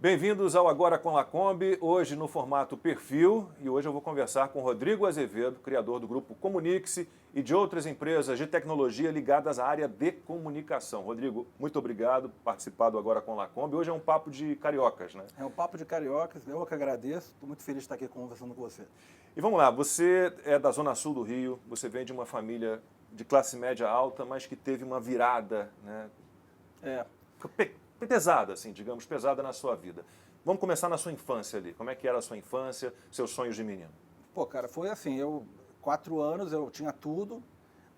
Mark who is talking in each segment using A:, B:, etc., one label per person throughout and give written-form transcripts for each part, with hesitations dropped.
A: Bem-vindos ao Agora com Lacombe, hoje no formato perfil, e hoje eu vou conversar com Rodrigo Azevedo, criador do grupo Comunique-se e de outras empresas de tecnologia ligadas à área de comunicação. Rodrigo, muito obrigado por participar do Agora com Lacombe. Hoje é um papo de cariocas, né?
B: É um papo de cariocas, eu que agradeço, estou muito feliz de estar aqui conversando com você.
A: E vamos lá, você é da Zona Sul do Rio, você vem de uma família de classe média alta, mas que teve uma virada, né? Pesada, assim, digamos, pesada na sua vida. Vamos começar na sua infância ali. Como é que era a sua infância, seus sonhos de menino?
B: Pô, cara, foi assim, 4 anos, eu tinha tudo,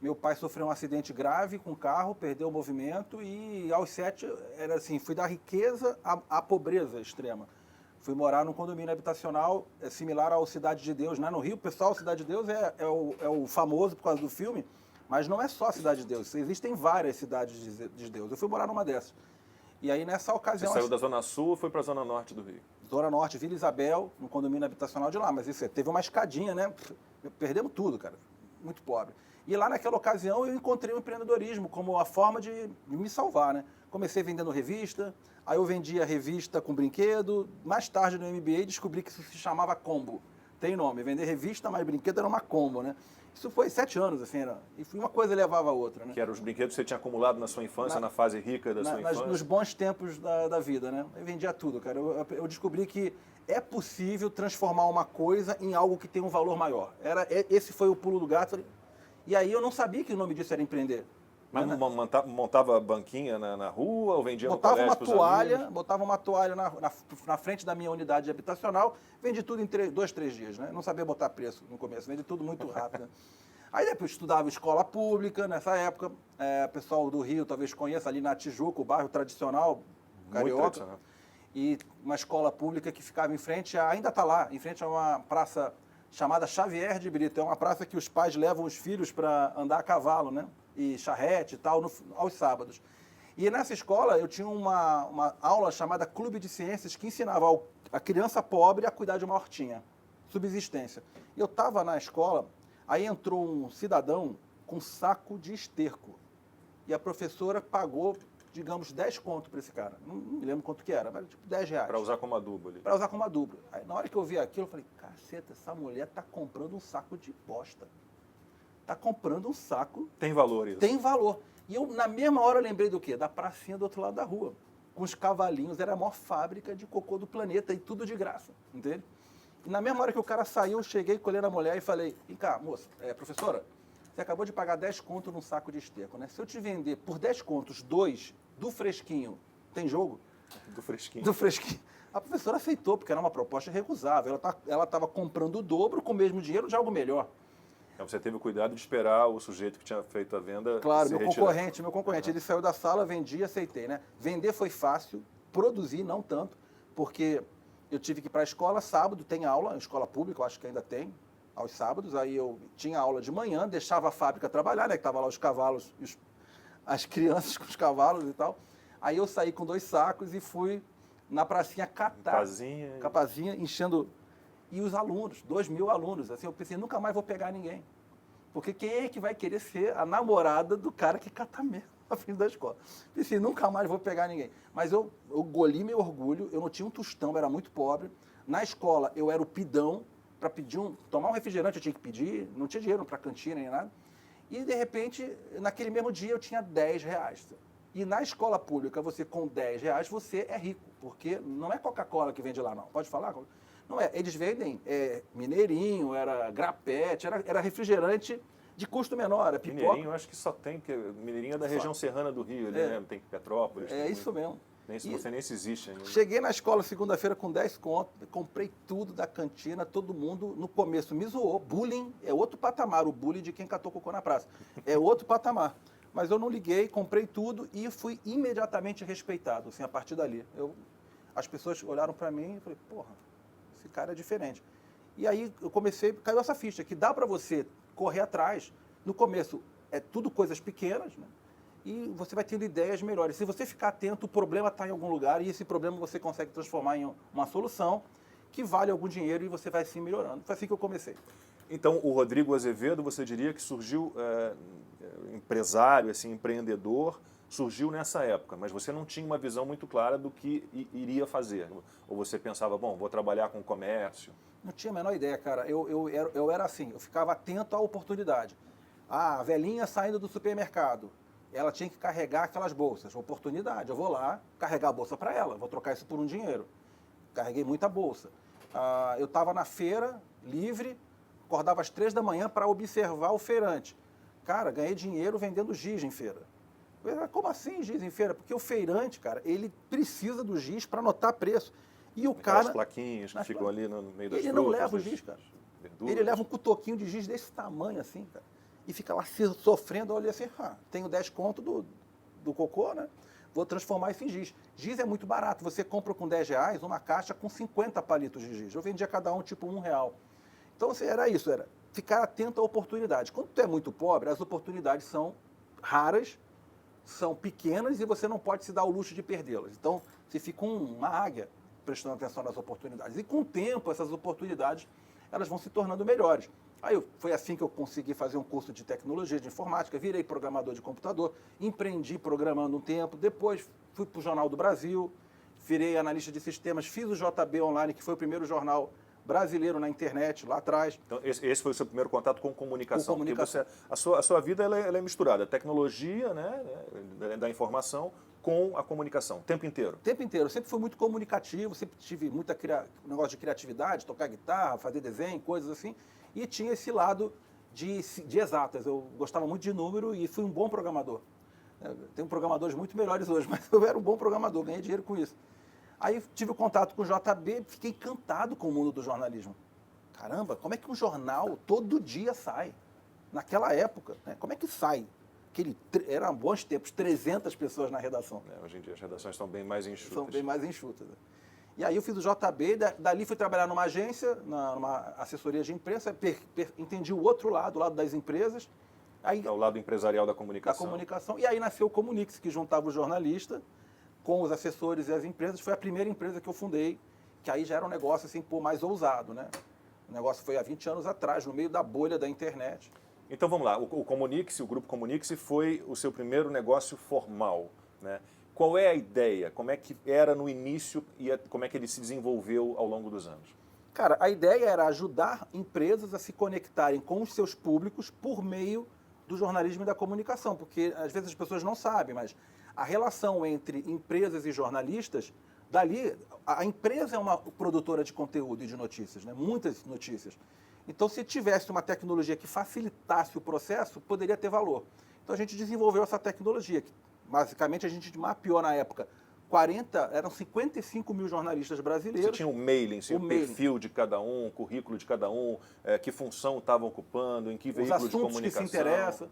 B: meu pai sofreu um acidente grave com o carro, perdeu o movimento e aos 7, era assim, fui da riqueza à pobreza extrema. Fui morar num condomínio habitacional similar ao Cidade de Deus, né? No Rio, pessoal, Cidade de Deus é o famoso por causa do filme, mas não é só a Cidade de Deus, existem várias cidades de Deus. Eu fui morar numa dessas. E aí, nessa ocasião...
A: Você saiu da Zona Sul e foi para a Zona Norte do Rio?
B: Zona Norte, Vila Isabel, no condomínio habitacional de lá. Mas isso teve uma escadinha, né? Perdemos tudo, cara. Muito pobre. E lá naquela ocasião eu encontrei o empreendedorismo como a forma de me salvar, né? Comecei vendendo revista, aí eu vendia revista com brinquedo. Mais tarde no MBA descobri que isso se chamava combo. Tem nome, vender revista mais brinquedo era uma combo, né? Isso foi 7 anos, assim, e uma coisa levava a outra, né?
A: Que eram os brinquedos que você tinha acumulado na sua infância, na fase rica da sua infância?
B: Nos bons tempos da vida, né? Eu vendia tudo, cara. Eu descobri que é possível transformar uma coisa em algo que tem um valor maior. Esse foi o pulo do gato. E aí eu não sabia que o nome disso era empreender.
A: Mas montava banquinha na rua ou vendia
B: botava
A: no colégio
B: Botava uma toalha na frente da minha unidade habitacional, vendi tudo em 2, 3 dias, né? Não sabia botar preço no começo, vendi tudo muito rápido. Aí depois estudava escola pública, nessa época, pessoal do Rio talvez conheça, ali na Tijuca, o bairro tradicional, carioca. Muito tradicional. E uma escola pública que ficava em frente, ainda está lá, em frente a uma praça chamada Xavier de Brito. É uma praça que os pais levam os filhos para andar a cavalo, né? E charrete e tal, aos sábados. E nessa escola eu tinha uma aula chamada Clube de Ciências que ensinava a criança pobre a cuidar de uma hortinha, subsistência. E eu estava na escola, aí entrou um cidadão com um saco de esterco. E a professora pagou, digamos, 10 conto para esse cara. Não me lembro quanto que era, mas tipo 10 reais.
A: Para usar como adubo ali.
B: Para usar como adubo. Aí, na hora que eu vi aquilo, eu falei, caceta, essa mulher está comprando um saco de bosta. Está comprando um saco.
A: Tem valor isso.
B: Tem valor. E eu, na mesma hora, eu lembrei do quê? Da pracinha do outro lado da rua. Com os cavalinhos, era a maior fábrica de cocô do planeta e tudo de graça, entende? E na mesma hora que o cara saiu, eu cheguei, colhei na mulher e falei, vem cá, moça, professora, você acabou de pagar 10 conto num saco de esterco, né? Se eu te vender por 10 contos, 2 do fresquinho, tem jogo?
A: Do fresquinho.
B: Do fresquinho. A professora aceitou, porque era uma proposta irrecusável. Ela estava comprando o dobro com o mesmo dinheiro de algo melhor.
A: Então você teve o cuidado de esperar o sujeito que tinha feito a venda
B: Claro,
A: se
B: meu
A: retirar.
B: concorrente. Ele saiu da sala, vendi e aceitei, né? Vender foi fácil, produzir não tanto, porque eu tive que ir para a escola, sábado tem aula, escola pública, eu acho que ainda tem, aos sábados. Aí eu tinha aula de manhã, deixava a fábrica trabalhar, né? Que tava lá os cavalos, as crianças com os cavalos e tal. Aí eu saí com 2 sacos e fui na pracinha catar. Capazinha, enchendo... E os alunos, 2.000 alunos, assim, eu pensei, nunca mais vou pegar ninguém. Porque quem é que vai querer ser a namorada do cara que cata mesmo na frente da escola? Pensei, nunca mais vou pegar ninguém. Mas eu engoli meu orgulho, eu não tinha um tostão, eu era muito pobre. Na escola, eu era o pidão, para tomar um refrigerante eu tinha que pedir, não tinha dinheiro para cantina nem nada. E, de repente, naquele mesmo dia, eu tinha 10 reais. E na escola pública, você com 10 reais, você é rico, porque não é Coca-Cola que vende lá, não. Pode falar? Não é, eles vendem Mineirinho, era Grapete, era refrigerante de custo menor, era pipoca.
A: Mineirinho, acho que só tem, porque Mineirinho é da região serrana do Rio, né? Tem Petrópolis.
B: É isso mesmo.
A: Não sei nem se existe ainda.
B: Cheguei na escola segunda-feira com 10 contos, comprei tudo da cantina, todo mundo no começo me zoou. Bullying é outro patamar, o bullying de quem catou cocô na praça. É outro patamar. Mas eu não liguei, comprei tudo e fui imediatamente respeitado, assim, a partir dali. As pessoas olharam para mim e falei, porra, esse cara é diferente. E aí eu caiu essa ficha, que dá para você correr atrás. No começo é tudo coisas pequenas, né? E você vai tendo ideias melhores. Se você ficar atento, o problema está em algum lugar e esse problema você consegue transformar em uma solução que vale algum dinheiro e você vai se melhorando. Foi assim que eu comecei.
A: Então, o Rodrigo Azevedo, você diria que surgiu empresário, assim, empreendedor, surgiu nessa época, mas você não tinha uma visão muito clara do que iria fazer. Ou você pensava, bom, vou trabalhar com comércio.
B: Não tinha a menor ideia, cara. Eu era assim, eu ficava atento à oportunidade. Ah, a velhinha saindo do supermercado, ela tinha que carregar aquelas bolsas. Oportunidade, eu vou lá carregar a bolsa para ela, vou trocar isso por um dinheiro. Carreguei muita bolsa. Ah, eu estava na feira, livre, acordava às 3 da manhã para observar o feirante. Cara, ganhei dinheiro vendendo giz em feira. Eu falei, como assim giz em feira? Porque o feirante, cara, ele precisa do giz para anotar preço. E o
A: Aquelas
B: cara...
A: plaquinhas que ficam ali no meio das
B: Ele
A: frutas,
B: não leva o giz, cara.
A: verduras.
B: Ele leva um cutoquinho de giz desse tamanho assim, cara. E fica lá sofrendo, olha assim, tenho 10 conto do cocô, né? Vou transformar isso em giz. Giz é muito barato. Você compra com R$10 uma caixa com 50 palitos de giz. Eu vendia cada um tipo R$1. Então, assim, era isso, era ficar atento à oportunidade. Quando tu é muito pobre, as oportunidades são raras, são pequenas e você não pode se dar o luxo de perdê-las. Então, você fica uma águia prestando atenção nas oportunidades. E com o tempo, essas oportunidades, elas vão se tornando melhores. Aí foi assim que eu consegui fazer um curso de tecnologia, de informática, virei programador de computador, empreendi programando um tempo, depois fui para o Jornal do Brasil, virei analista de sistemas, fiz o JB Online, que foi o primeiro jornal brasileiro na internet, lá atrás.
A: Então, esse foi o seu primeiro contato com comunicação.
B: Com comunicação.
A: Porque a sua vida ela é misturada. A tecnologia, né, da informação com a comunicação, o tempo inteiro.
B: O tempo inteiro. Eu sempre fui muito comunicativo, sempre tive muita negócio de criatividade, tocar guitarra, fazer desenho, coisas assim. E tinha esse lado de exatas. Eu gostava muito de número e fui um bom programador. Tenho programadores muito melhores hoje, mas eu era um bom programador, ganhei dinheiro com isso. Aí tive o contato com o JB, fiquei encantado com o mundo do jornalismo. Caramba, como é que um jornal todo dia sai? Naquela época, né? Como é que sai? Eram bons tempos, 300 pessoas na redação.
A: Hoje em dia as redações estão bem mais enxutas.
B: São bem mais enxutas. Né? E aí eu fiz o JB, dali fui trabalhar numa agência, numa assessoria de imprensa, entendi o outro lado, o lado das empresas. Aí,
A: o lado empresarial da comunicação.
B: E aí nasceu o Comunix, que juntava o jornalista com os assessores e as empresas. Foi a primeira empresa que eu fundei, que aí já era um negócio assim, mais ousado, né? O negócio foi há 20 anos atrás, no meio da bolha da internet.
A: Então vamos lá, o Comunix, o Grupo Comunix foi o seu primeiro negócio formal, né? Qual é a ideia? Como é que era no início e como é que ele se desenvolveu ao longo dos anos?
B: Cara, a ideia era ajudar empresas a se conectarem com os seus públicos por meio do jornalismo e da comunicação, porque às vezes as pessoas não sabem, mas a relação entre empresas e jornalistas, dali, a empresa é uma produtora de conteúdo e de notícias, né? Muitas notícias. Então, se tivesse uma tecnologia que facilitasse o processo, poderia ter valor. Então, a gente desenvolveu essa tecnologia, que basicamente a gente mapeou na época 55 mil jornalistas brasileiros.
A: Você tinha um mailing, o perfil de cada um, o currículo de cada um, que função estavam ocupando, em que veículo de comunicação. Os assuntos que se interessam.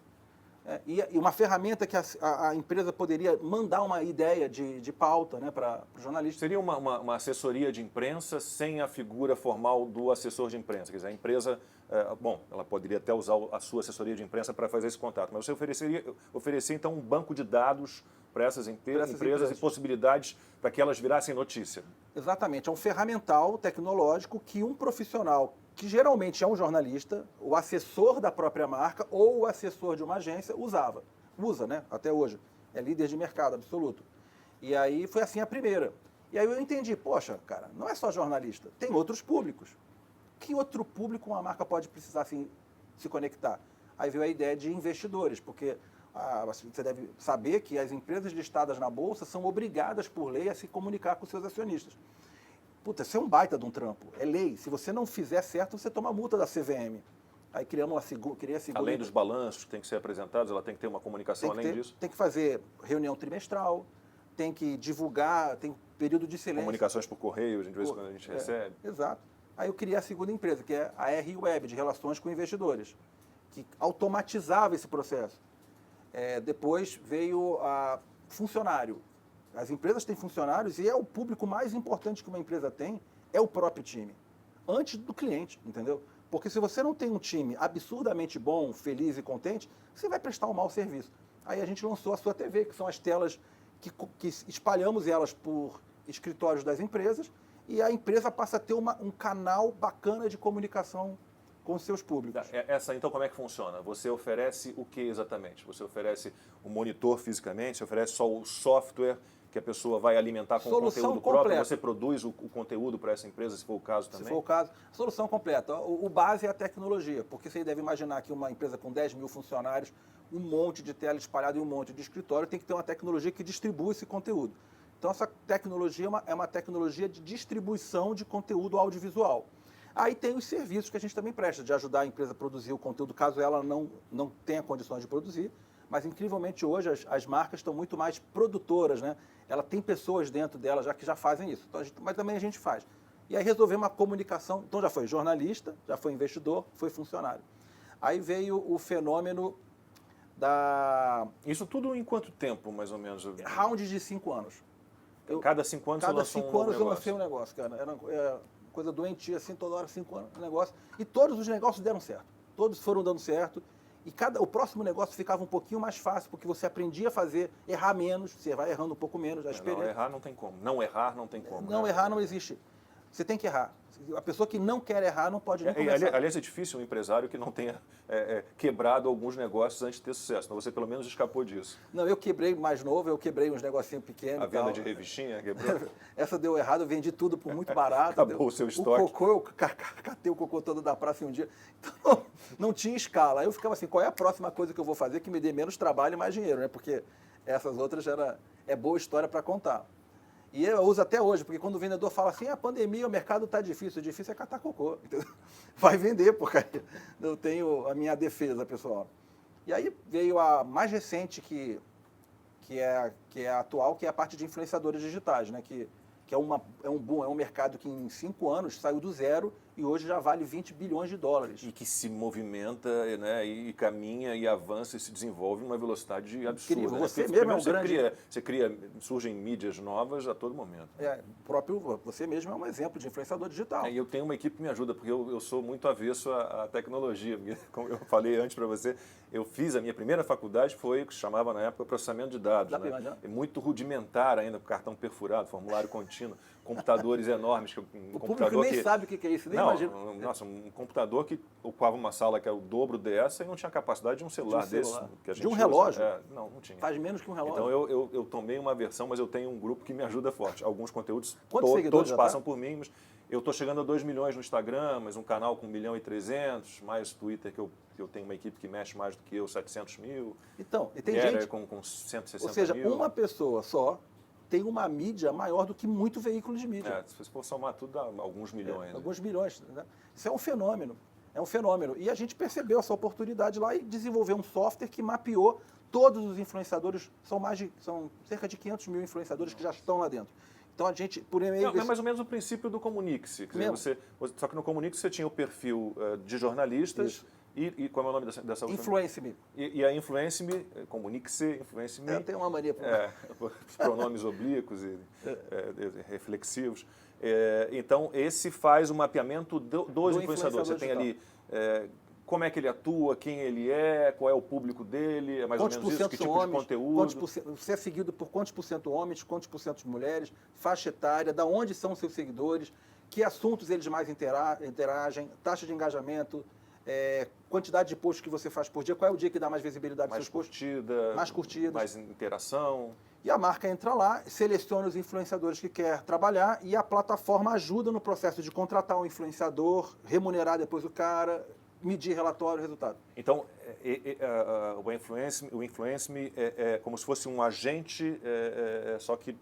B: E uma ferramenta que a empresa poderia mandar uma ideia de pauta, né, para o jornalista.
A: Seria uma assessoria de imprensa sem a figura formal do assessor de imprensa. Quer dizer, a empresa, ela poderia até usar a sua assessoria de imprensa para fazer esse contato, mas você oferecia então um banco de dados para essas empresas e possibilidades para que elas virassem notícia.
B: Exatamente, é um ferramental tecnológico que um profissional, que geralmente é um jornalista, o assessor da própria marca ou o assessor de uma agência, usa, né, até hoje. É líder de mercado absoluto. E aí foi assim a primeira. E aí eu entendi, poxa, cara, não é só jornalista, tem outros públicos. Que outro público uma marca pode precisar assim, se conectar? Aí veio a ideia de investidores, porque você deve saber que as empresas listadas na Bolsa são obrigadas por lei a se comunicar com seus acionistas. Puta, isso é um baita de um trampo, é lei. Se você não fizer certo, você toma multa da CVM. Aí criamos a segunda...
A: Além dos balanços que têm que ser apresentados, ela tem que ter uma comunicação além disso?
B: Tem que fazer reunião trimestral, tem que divulgar, tem período de silêncio.
A: Comunicações por correio, de vez em quando a gente recebe.
B: Exato. Aí eu criei a segunda empresa, que é a R-Web, de relações com investidores, que automatizava esse processo. Depois veio a funcionário. As empresas têm funcionários e o público mais importante que uma empresa tem é o próprio time, antes do cliente, entendeu? Porque se você não tem um time absurdamente bom, feliz e contente, você vai prestar um mau serviço. Aí a gente lançou a Sua TV, que são as telas que espalhamos elas por escritórios das empresas e a empresa passa a ter um canal bacana de comunicação com os seus públicos.
A: Essa, então, como é que funciona? Você oferece o que exatamente? Você oferece o monitor fisicamente? Você oferece só o software que a pessoa vai alimentar com
B: Solução
A: conteúdo
B: completa.
A: próprio? Você produz o conteúdo para essa empresa, se for o caso também?
B: Se for o caso, solução completa. O base é a tecnologia, porque você deve imaginar que uma empresa com 10 mil funcionários, um monte de tela espalhada e um monte de escritório, tem que ter uma tecnologia que distribui esse conteúdo. Então, essa tecnologia é uma tecnologia de distribuição de conteúdo audiovisual. Aí tem os serviços que a gente também presta, de ajudar a empresa a produzir o conteúdo, caso ela não tenha condições de produzir. Mas, incrivelmente, hoje as marcas estão muito mais produtoras, né? Ela tem pessoas dentro dela que já fazem isso. Então, mas também a gente faz. E aí resolvemos uma comunicação. Então, já foi jornalista, já foi investidor, foi funcionário. Aí veio o fenômeno da...
A: Isso tudo em quanto tempo, mais ou menos?
B: Round de 5 anos.
A: Cada 5 anos você lançou um novo
B: Cada 5 anos eu
A: negócio?
B: lancei um negócio, cara. Era coisa doentia, assim, toda hora, 5 anos, um negócio. E todos os negócios deram certo. Todos foram dando certo. E o próximo negócio ficava um pouquinho mais fácil, porque você aprendia a fazer, errar menos, você vai errando um pouco menos.
A: Não, errar não tem como. Não errar não tem como.
B: Não,
A: né?
B: errar não existe. Você tem que errar. A pessoa que não quer errar não pode nem começar.
A: Aliás, é difícil um empresário que não tenha quebrado alguns negócios antes de ter sucesso. Então você pelo menos escapou disso.
B: Não, eu quebrei mais novo, eu quebrei uns negocinhos pequenos.
A: A venda de revistinha quebrou.
B: Essa deu errado, eu vendi tudo por muito barato.
A: Acabou o seu estoque.
B: O cocô, eu catei o cocô todo da praça em um dia. Então, não tinha escala. Aí eu ficava assim, qual é a próxima coisa que eu vou fazer que me dê menos trabalho e mais dinheiro, né? Porque essas outras é boa história para contar. E eu uso até hoje, porque quando o vendedor fala assim, a pandemia, o mercado está difícil. O difícil é catar cocô. Entendeu? Vai vender, porque eu tenho a minha defesa, pessoal. E aí veio a mais recente, que é a atual, que é a parte de influenciadores digitais, né? Que é um boom, é um mercado que em 5 anos saiu do zero e hoje já vale 20 bilhões de dólares.
A: E que se movimenta, né, e caminha e avança e se desenvolve em uma velocidade absurda.
B: Incrível.
A: Né?
B: Você mesmo é um grande...
A: Surgem mídias novas a todo momento.
B: Você mesmo é um exemplo de influenciador digital.
A: E eu tenho uma equipe que me ajuda, porque eu sou muito avesso à tecnologia. Porque, como eu falei antes para você, eu fiz a minha primeira faculdade, foi o que se chamava na época processamento de dados. Né? É muito rudimentar ainda, com cartão perfurado, formulário contínuo, computadores enormes.
B: O público nem sabe o que é isso, nem imagina.
A: Nossa, um computador que ocupava uma sala que era o dobro dessa e não tinha capacidade de um celular desse. Que a gente
B: de um relógio?
A: Não tinha.
B: Faz menos que um relógio.
A: Então eu tomei uma versão, mas eu tenho um grupo que me ajuda forte. Alguns conteúdos,
B: todos
A: passam por mim, mas eu estou chegando a 2 milhões no Instagram, mas um canal com 1 milhão e 300, mais Twitter, que eu tenho uma equipe que mexe mais do que eu, 700 mil.
B: Então, e tem gente...
A: com 160 mil.
B: Ou seja, uma pessoa só tem uma mídia maior do que muito veículo de mídia.
A: Se for somar tudo, dá alguns milhões. Né?
B: Alguns milhões. Né? Isso é um fenômeno. É um fenômeno. E a gente percebeu essa oportunidade lá e desenvolveu um software que mapeou todos os influenciadores. São cerca de 500 mil influenciadores que já estão lá dentro. Então a gente, por e-mail...
A: É mais ou menos o princípio do Comunique-se. Só que no Comunique-se você tinha o perfil de jornalistas. Isso. E qual é o nome dessa última?
B: Influence-me.
A: E a Influence-me, Comunique-se, Influence-me...
B: Eu tenho uma mania por
A: pronomes oblíquos e reflexivos. Então, esse faz o mapeamento dos influenciadores. Você tem ali como é que ele atua, quem ele é, qual é o público dele, é mais ou menos isso, que tipo de conteúdo.
B: Você é seguido por quantos por cento homens, quantos por cento mulheres, faixa etária, da onde são seus seguidores, que assuntos eles mais interagem, taxa de engajamento, quantidade de posts que você faz por dia, qual é o dia que dá mais visibilidade para seus posts? Mais curtidas.
A: Mais interação.
B: E a marca entra lá, seleciona os influenciadores que quer trabalhar e a plataforma ajuda no processo de contratar um influenciador, remunerar depois o cara, medir relatório, resultado.
A: Então, o Influence-me é como se fosse um agente, só que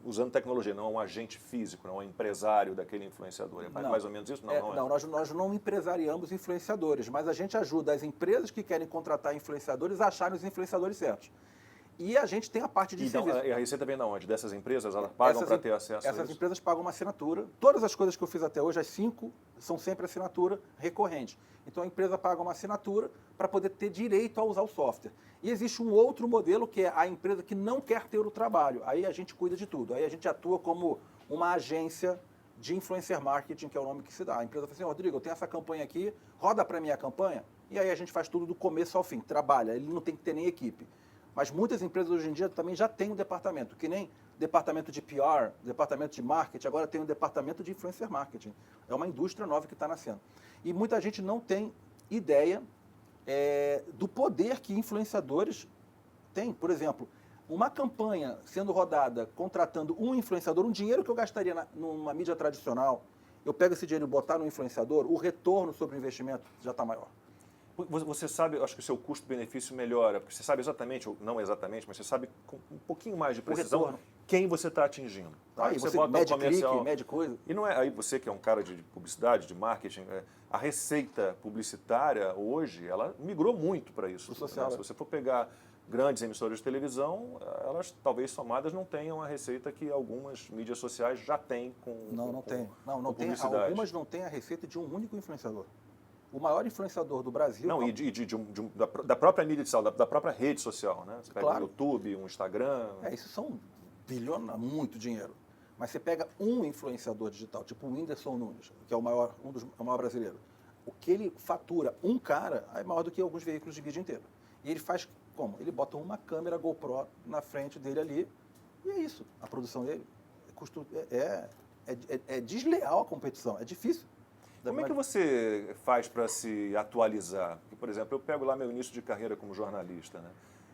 A: usando tecnologia, não é um agente físico, não é um empresário daquele influenciador. É mais ou menos isso?
B: Não, nós não empresariamos influenciadores, mas a gente ajuda as empresas que querem contratar influenciadores a acharem os influenciadores certos. E a gente tem a parte de serviço.
A: E a receita vem de onde? Dessas empresas? Elas pagam para ter acesso a isso?
B: Essas empresas pagam uma assinatura. Todas as coisas que eu fiz até hoje, as 5, são sempre assinatura recorrente. Então a empresa paga uma assinatura para poder ter direito a usar o software. E existe um outro modelo que é a empresa que não quer ter o trabalho. Aí a gente cuida de tudo. Aí a gente atua como uma agência de influencer marketing, que é o nome que se dá. A empresa fala assim, Rodrigo, eu tenho essa campanha aqui, roda para mim a campanha. E aí a gente faz tudo do começo ao fim, trabalha. Ele não tem que ter nem equipe. Mas muitas empresas hoje em dia também já têm um departamento, que nem departamento de PR, departamento de marketing, agora tem um departamento de influencer marketing. É uma indústria nova que está nascendo. E muita gente não tem ideia do poder que influenciadores têm. Por exemplo, uma campanha sendo rodada, contratando um influenciador, um dinheiro que eu gastaria numa mídia tradicional, eu pego esse dinheiro e botar no influenciador, o retorno sobre o investimento já está maior.
A: Você sabe, eu acho que o seu custo-benefício melhora, porque você sabe exatamente, ou não exatamente, mas você sabe com um pouquinho mais de precisão quem você está atingindo. Tá?
B: Aí você bota mede clique, mede coisa.
A: E não é aí você que é um cara de publicidade, de marketing, a receita publicitária hoje, ela migrou muito para isso.
B: Social,
A: Se você for pegar grandes emissoras de televisão, elas talvez somadas não tenham a receita que algumas mídias sociais já têm com
B: Não tem. Não tem.
A: Publicidade.
B: Algumas não têm a receita de um único influenciador. O maior influenciador do Brasil...
A: Não, da própria mídia social, da própria rede social, né? Você pega
B: claro.
A: um YouTube, um Instagram...
B: isso são bilhões, muito dinheiro. Mas você pega um influenciador digital, tipo o Whindersson Nunes, que é o maior brasileiro. O que ele fatura, um cara, é maior do que alguns veículos de vídeo inteiro. E ele faz como? Ele bota uma câmera GoPro na frente dele ali, e é isso. A produção dele é desleal a competição, é difícil.
A: Como é que você faz para se atualizar? Porque, por exemplo, eu pego lá meu início de carreira como jornalista, né?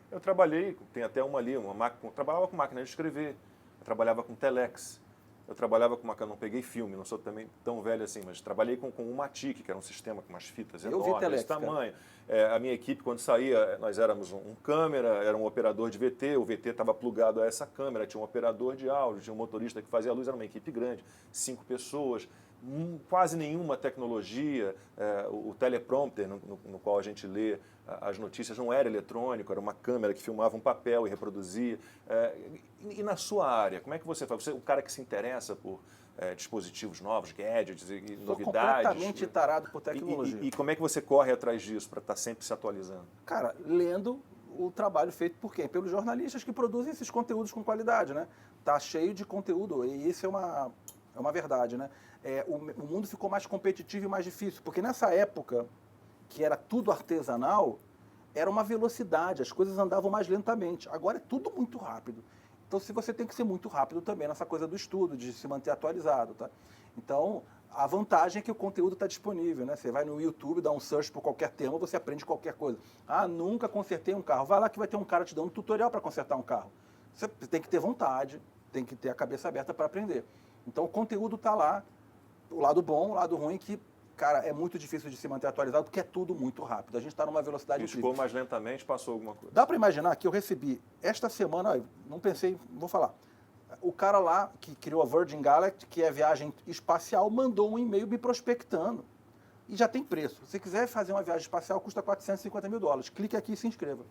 A: Eu trabalhei, tem até uma ali, eu trabalhava com máquina de escrever, eu trabalhava com telex, eu trabalhava com eu não peguei filme, não sou também tão velho assim, mas trabalhei com um Matic, que era um sistema com umas fitas enormes, desse tamanho. A minha equipe, quando saía, nós éramos um câmera, era um operador de VT, o VT estava plugado a essa câmera, tinha um operador de áudio, tinha um motorista que fazia a luz, era uma equipe grande, 5 pessoas, quase nenhuma tecnologia, o teleprompter no qual a gente lê as notícias não era eletrônico, era uma câmera que filmava um papel e reproduzia. E na sua área, como é que você faz? Você é o cara que se interessa por dispositivos novos, gadgets e novidades?
B: Sou completamente tarado por tecnologia.
A: E como é que você corre atrás disso para estar sempre se atualizando?
B: Cara, lendo o trabalho feito por quem? Pelos jornalistas que produzem esses conteúdos com qualidade, né? Tá cheio de conteúdo e isso é uma verdade, né? O mundo ficou mais competitivo e mais difícil, porque nessa época, que era tudo artesanal, era uma velocidade, as coisas andavam mais lentamente. Agora é tudo muito rápido. Então, se você tem que ser muito rápido também nessa coisa do estudo, de se manter atualizado, tá? Então, a vantagem é que o conteúdo está disponível, né? Você vai no YouTube, dá um search por qualquer tema, você aprende qualquer coisa. Ah, nunca consertei um carro. Vai lá que vai ter um cara te dando um tutorial para consertar um carro. Você tem que ter vontade, tem que ter a cabeça aberta para aprender. Então, o conteúdo está lá, o lado bom, o lado ruim, que, cara, é muito difícil de se manter atualizado, porque é tudo muito rápido. A gente está numa velocidade incrível.
A: Piscou mais lentamente, passou alguma coisa.
B: Dá para imaginar que eu recebi, esta semana, não pensei, vou falar, o cara lá que criou a Virgin Galactic, que é viagem espacial, mandou um e-mail me prospectando. E já tem preço. Se você quiser fazer uma viagem espacial, custa $450 mil. Clique aqui e se inscreva.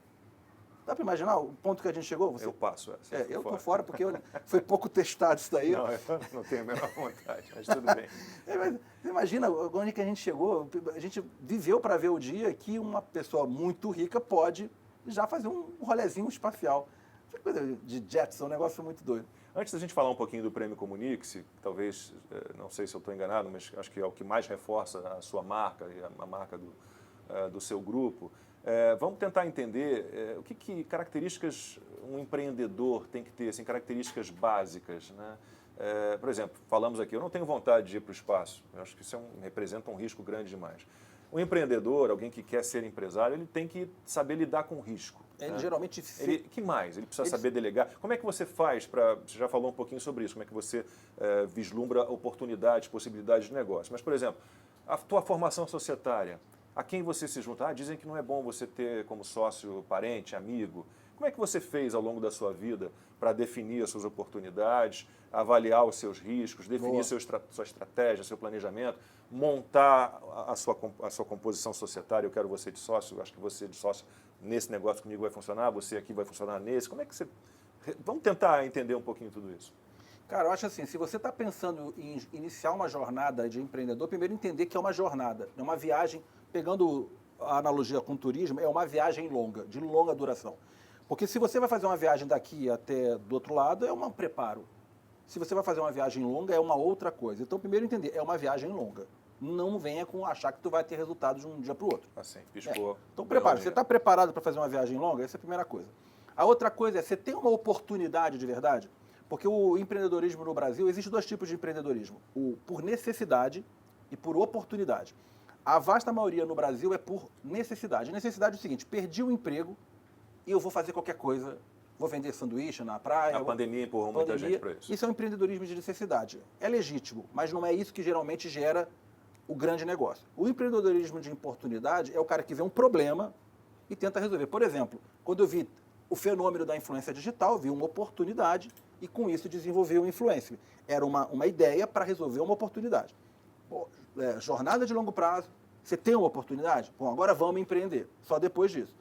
B: Dá para imaginar o ponto que a gente chegou?
A: Eu passo essa.
B: Eu estou fora porque foi pouco testado isso daí.
A: Não, eu não tenho a menor vontade, mas tudo bem.
B: Mas imagina onde que a gente chegou. A gente viveu para ver o dia que uma pessoa muito rica pode já fazer um rolezinho espacial. Coisa de Jetson, um negócio muito doido.
A: Antes da gente falar um pouquinho do Prêmio Comunique-se, talvez, não sei se eu estou enganado, mas acho que é o que mais reforça a sua marca e a marca do seu grupo. Vamos tentar entender o que características um empreendedor tem que ter, assim, características básicas, né? Por exemplo, falamos aqui, eu não tenho vontade de ir para o espaço, eu acho que isso representa um risco grande demais. Um empreendedor, alguém que quer ser empresário, ele tem que saber lidar com o risco.
B: Ele geralmente...
A: que mais? Ele precisa saber delegar. Como é que você faz para... Você já falou um pouquinho sobre isso, como é que você vislumbra oportunidades, possibilidades de negócio. Mas, por exemplo, a tua formação societária, a quem você se junta? Dizem que não é bom você ter como sócio parente, amigo. Como é que você fez ao longo da sua vida para definir as suas oportunidades, avaliar os seus riscos, definir sua estratégia, seu planejamento, montar a sua composição societária? Eu quero você de sócio, eu acho que você de sócio nesse negócio comigo vai funcionar, você aqui vai funcionar nesse. Como é que você... Vamos tentar entender um pouquinho tudo isso.
B: Cara, eu acho assim, se você está pensando em iniciar uma jornada de empreendedor, primeiro entender que é uma jornada, é uma viagem, pegando a analogia com o turismo, é uma viagem longa, de longa duração. Porque se você vai fazer uma viagem daqui até do outro lado, é um preparo. Se você vai fazer uma viagem longa, é uma outra coisa. Então, primeiro entender, é uma viagem longa. Não venha com achar que tu vai ter resultados de um dia para o outro.
A: Assim, piscou.
B: Então, prepara. Você está preparado para fazer uma viagem longa? Essa é a primeira coisa. A outra coisa é, você tem uma oportunidade de verdade? Porque o empreendedorismo no Brasil, existe dois tipos de empreendedorismo. O por necessidade e por oportunidade. A vasta maioria no Brasil é por necessidade. Necessidade é o seguinte, perdi o emprego e eu vou fazer qualquer coisa. Vou vender sanduíche na praia.
A: A pandemia empurrou muita gente para isso.
B: Isso é um empreendedorismo de necessidade. É legítimo, mas não é isso que geralmente gera o grande negócio. O empreendedorismo de oportunidade é o cara que vê um problema e tenta resolver. Por exemplo, quando eu vi o fenômeno da influência digital, vi uma oportunidade e com isso desenvolvi o influencer. Era uma ideia para resolver uma oportunidade. Jornada de longo prazo, você tem uma oportunidade? Bom, agora vamos empreender, só depois disso.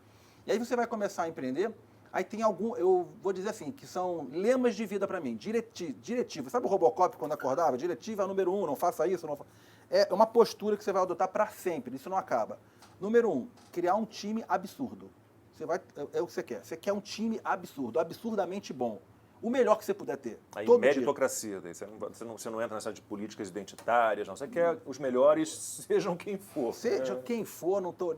B: E aí você vai começar a empreender, aí tem eu vou dizer assim, que são lemas de vida para mim, diretiva. Sabe o Robocop quando acordava? Diretiva número 1, não faça isso, não faça... É uma postura que você vai adotar para sempre, isso não acaba. Número 1, criar um time absurdo. É o que você quer. Você quer um time absurdo, absurdamente bom. O melhor que você puder ter.
A: Aí meritocracia, daí você não entra nessa de políticas identitárias, não. Você quer os melhores, sejam quem for.
B: Seja quem for, não tô.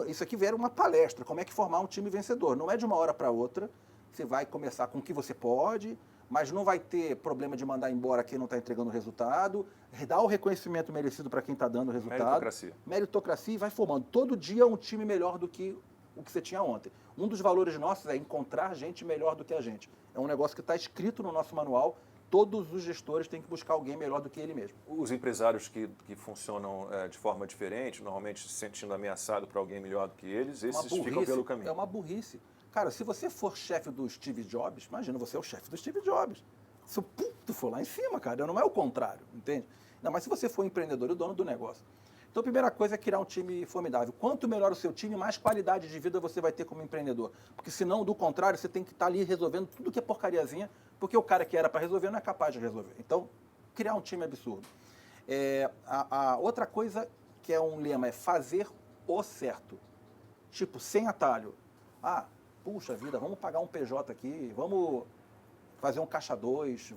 B: Isso aqui vira uma palestra, como é que formar um time vencedor. Não é de uma hora para outra. Você vai começar com o que você pode, mas não vai ter problema de mandar embora quem não está entregando o resultado. Dar o reconhecimento merecido para quem está dando o resultado.
A: Meritocracia.
B: Meritocracia e vai formando todo dia um time melhor do que o que você tinha ontem. Um dos valores nossos é encontrar gente melhor do que a gente. É um negócio que está escrito no nosso manual. Todos os gestores têm que buscar alguém melhor do que ele mesmo.
A: Os empresários que funcionam de forma diferente, normalmente se sentindo ameaçado por alguém melhor do que eles, esses ficam pelo caminho.
B: É uma burrice. Cara, se você for chefe do Steve Jobs, imagina, você é o chefe do Steve Jobs. Se tu for lá em cima, cara, não é o contrário, entende? Não, mas se você for empreendedor e o dono do negócio. Então, a primeira coisa é criar um time formidável. Quanto melhor o seu time, mais qualidade de vida você vai ter como empreendedor. Porque senão, do contrário, você tem que estar ali resolvendo tudo que é porcariazinha, porque o cara que era para resolver não é capaz de resolver. Então, criar um time absurdo. A outra coisa que é um lema é fazer o certo. Tipo, sem atalho. Puxa vida, vamos pagar um PJ aqui, vamos fazer um caixa 2,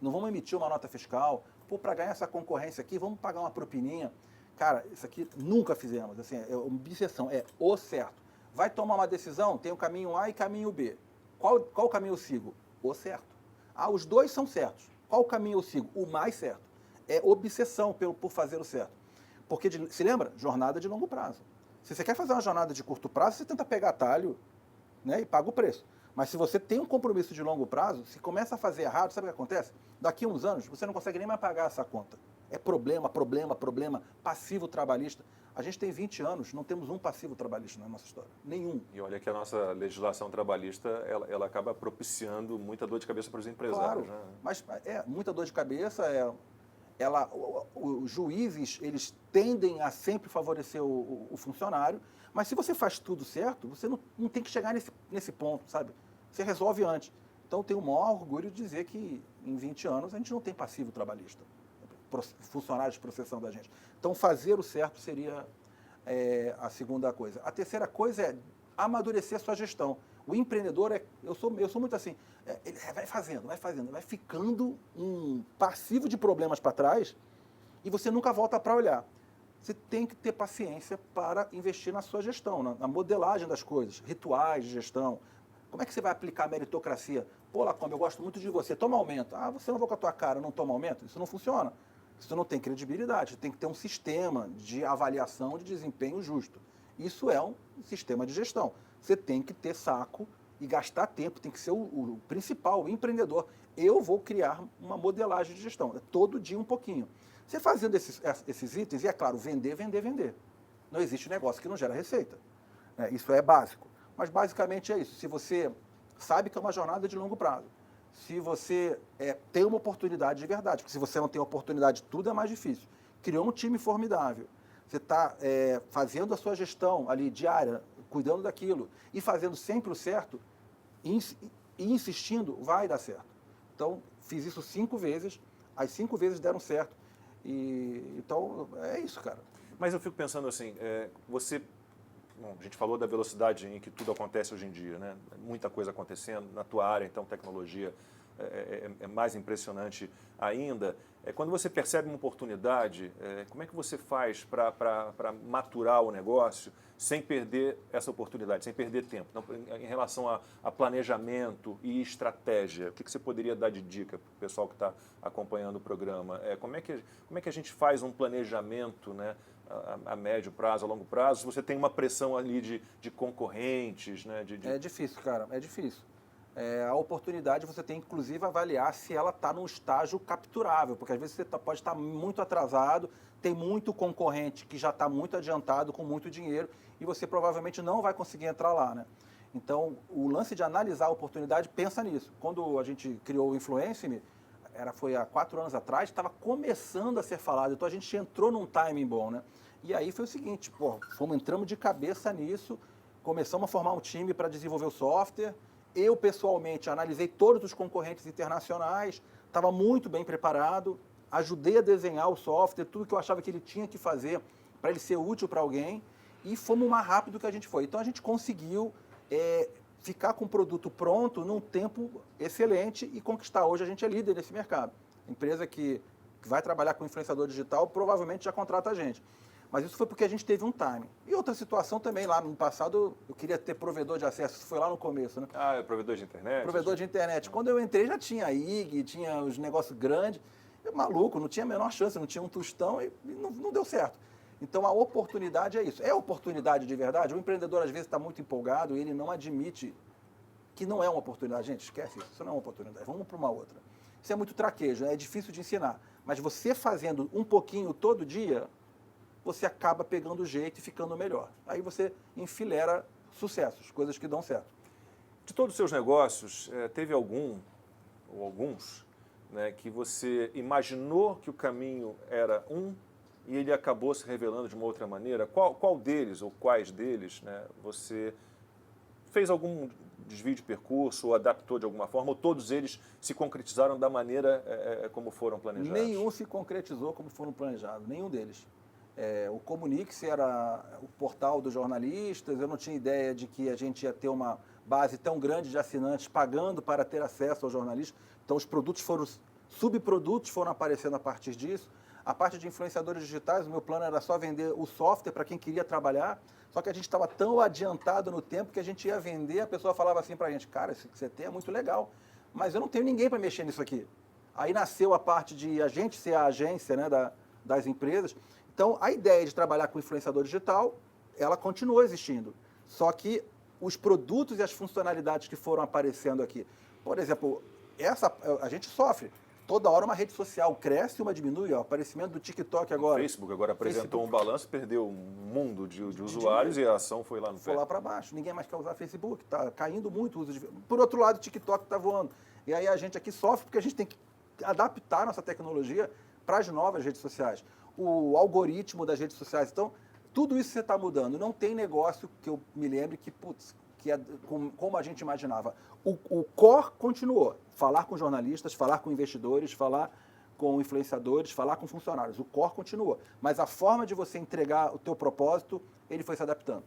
B: não vamos emitir uma nota fiscal. Para ganhar essa concorrência aqui, vamos pagar uma propininha. Cara, isso aqui nunca fizemos. Assim, é uma obsessão, é o certo. Vai tomar uma decisão, tem o caminho A e caminho B. Qual caminho eu sigo? O certo. Os dois são certos. Qual caminho eu sigo? O mais certo. É obsessão por fazer o certo. Porque, se lembra? Jornada de longo prazo. Se você quer fazer uma jornada de curto prazo, você tenta pegar atalho, né, e paga o preço. Mas se você tem um compromisso de longo prazo, se começa a fazer errado, sabe o que acontece? Daqui a uns anos, você não consegue nem mais pagar essa conta. É problema, passivo trabalhista. A gente tem 20 anos, não temos um passivo trabalhista na nossa história. Nenhum.
A: E olha que a nossa legislação trabalhista, ela acaba propiciando muita dor de cabeça para os empresários.
B: Claro,
A: né?
B: mas muita dor de cabeça. Os juízes, eles tendem a sempre favorecer o funcionário, mas se você faz tudo certo, você não tem que chegar nesse ponto, sabe? Você resolve antes. Então, eu tenho o maior orgulho de dizer que em 20 anos a gente não tem passivo trabalhista, funcionários processando a gente. Então, fazer o certo seria a segunda coisa. A terceira coisa é amadurecer a sua gestão. O empreendedor, eu sou muito assim, ele vai fazendo, vai ficando um passivo de problemas para trás e você nunca volta para olhar. Você tem que ter paciência para investir na sua gestão, na modelagem das coisas, rituais de gestão. Como é que você vai aplicar a meritocracia? Pô, Lacombe, eu gosto muito de você, toma aumento. Você não vou com a tua cara, não toma aumento? Isso não funciona. Isso não tem credibilidade. Tem que ter um sistema de avaliação de desempenho justo. Isso é um sistema de gestão. Você tem que ter saco e gastar tempo, tem que ser o principal, o empreendedor. Eu vou criar uma modelagem de gestão, todo dia um pouquinho. Você fazendo esses itens, e é claro, vender. Não existe negócio que não gera receita. Isso é básico. Mas basicamente é isso. Se você sabe que é uma jornada de longo prazo, se você tem uma oportunidade de verdade, porque se você não tem oportunidade, tudo é mais difícil. Criou um time formidável. Você está fazendo a sua gestão ali diária, cuidando daquilo e fazendo sempre o certo e insistindo, vai dar certo. Então, fiz isso 5 vezes, as 5 vezes deram certo. Então, é isso, cara.
A: Mas eu fico pensando assim, a gente falou da velocidade em que tudo acontece hoje em dia, né? Muita coisa acontecendo na tua área, então tecnologia é mais impressionante ainda. Quando você percebe uma oportunidade, como é que você faz para maturar o negócio sem perder essa oportunidade, sem perder tempo? Não, em relação a planejamento e estratégia, o que você poderia dar de dica para o pessoal que está acompanhando o programa? Como é que a gente faz um planejamento, né, a médio prazo, a longo prazo, se você tem uma pressão ali de concorrentes? Né,
B: É difícil, cara, é difícil. A oportunidade você tem, inclusive, avaliar se ela está num estágio capturável, porque às vezes você pode estar muito atrasado, tem muito concorrente que já está muito adiantado, com muito dinheiro, e você provavelmente não vai conseguir entrar lá, né? Então, o lance de analisar a oportunidade, pensa nisso. Quando a gente criou o Influence-me, foi há 4 anos atrás, estava começando a ser falado, então a gente entrou num timing bom, né? E aí foi o seguinte, entramos de cabeça nisso, começamos a formar um time para desenvolver o software. Eu, pessoalmente, analisei todos os concorrentes internacionais, estava muito bem preparado, ajudei a desenhar o software, tudo que eu achava que ele tinha que fazer para ele ser útil para alguém, e fomos o mais rápido que a gente foi. Então, a gente conseguiu ficar com o produto pronto num tempo excelente e conquistar. Hoje, a gente é líder nesse mercado. Empresa que vai trabalhar com influenciador digital provavelmente já contrata a gente. Mas isso foi porque a gente teve um timing. E outra situação também, lá no passado, eu queria ter provedor de acesso, isso foi lá no começo, né?
A: É provedor de internet?
B: Provedor de internet. Quando eu entrei já tinha a IG, tinha os negócios grandes. Eu, maluco, não tinha a menor chance, não tinha um tostão e não deu certo. Então a oportunidade é isso. É oportunidade de verdade? O empreendedor às vezes está muito empolgado e ele não admite que não é uma oportunidade. Gente, esquece isso, isso não é uma oportunidade, vamos para uma outra. Isso é muito traquejo, é difícil de ensinar. Mas você fazendo um pouquinho todo dia, você acaba pegando o jeito e ficando melhor. Aí você enfileira sucessos, coisas que dão certo.
A: De todos os seus negócios, teve algum, ou alguns, né, que você imaginou que o caminho era um e ele acabou se revelando de uma outra maneira? Qual deles, ou quais deles, né, você fez algum desvio de percurso, ou adaptou de alguma forma, ou todos eles se concretizaram da maneira como foram planejados?
B: Nenhum se concretizou como foram planejados, nenhum deles. O Comunique-se era o portal dos jornalistas, eu não tinha ideia de que a gente ia ter uma base tão grande de assinantes pagando para ter acesso aos jornalistas. Então os subprodutos foram aparecendo a partir disso. A parte de influenciadores digitais, o meu plano era só vender o software para quem queria trabalhar, só que a gente estava tão adiantado no tempo que a gente ia vender, a pessoa falava assim para a gente, cara, isso que você tem é muito legal, mas eu não tenho ninguém para mexer nisso aqui. Aí nasceu a parte de a gente ser a agência, né, das empresas. Então, a ideia de trabalhar com influenciador digital, ela continuou existindo. Só que os produtos e as funcionalidades que foram aparecendo aqui, por exemplo, a gente sofre. Toda hora uma rede social cresce e uma diminui. O aparecimento do TikTok agora.
A: O Facebook agora apresentou um balanço, perdeu um mundo de usuários e a ação foi lá no pé.
B: Foi lá para baixo. Ninguém mais quer usar Facebook. Está caindo muito o uso de... Por outro lado, o TikTok está voando. E aí a gente aqui sofre porque a gente tem que adaptar nossa tecnologia para as novas redes sociais. O algoritmo das redes sociais. Então, tudo isso você está mudando. Não tem negócio que eu me lembre que é como a gente imaginava. O core continuou. Falar com jornalistas, falar com investidores, falar com influenciadores, falar com funcionários. O core continuou. Mas a forma de você entregar o teu propósito, ele foi se adaptando.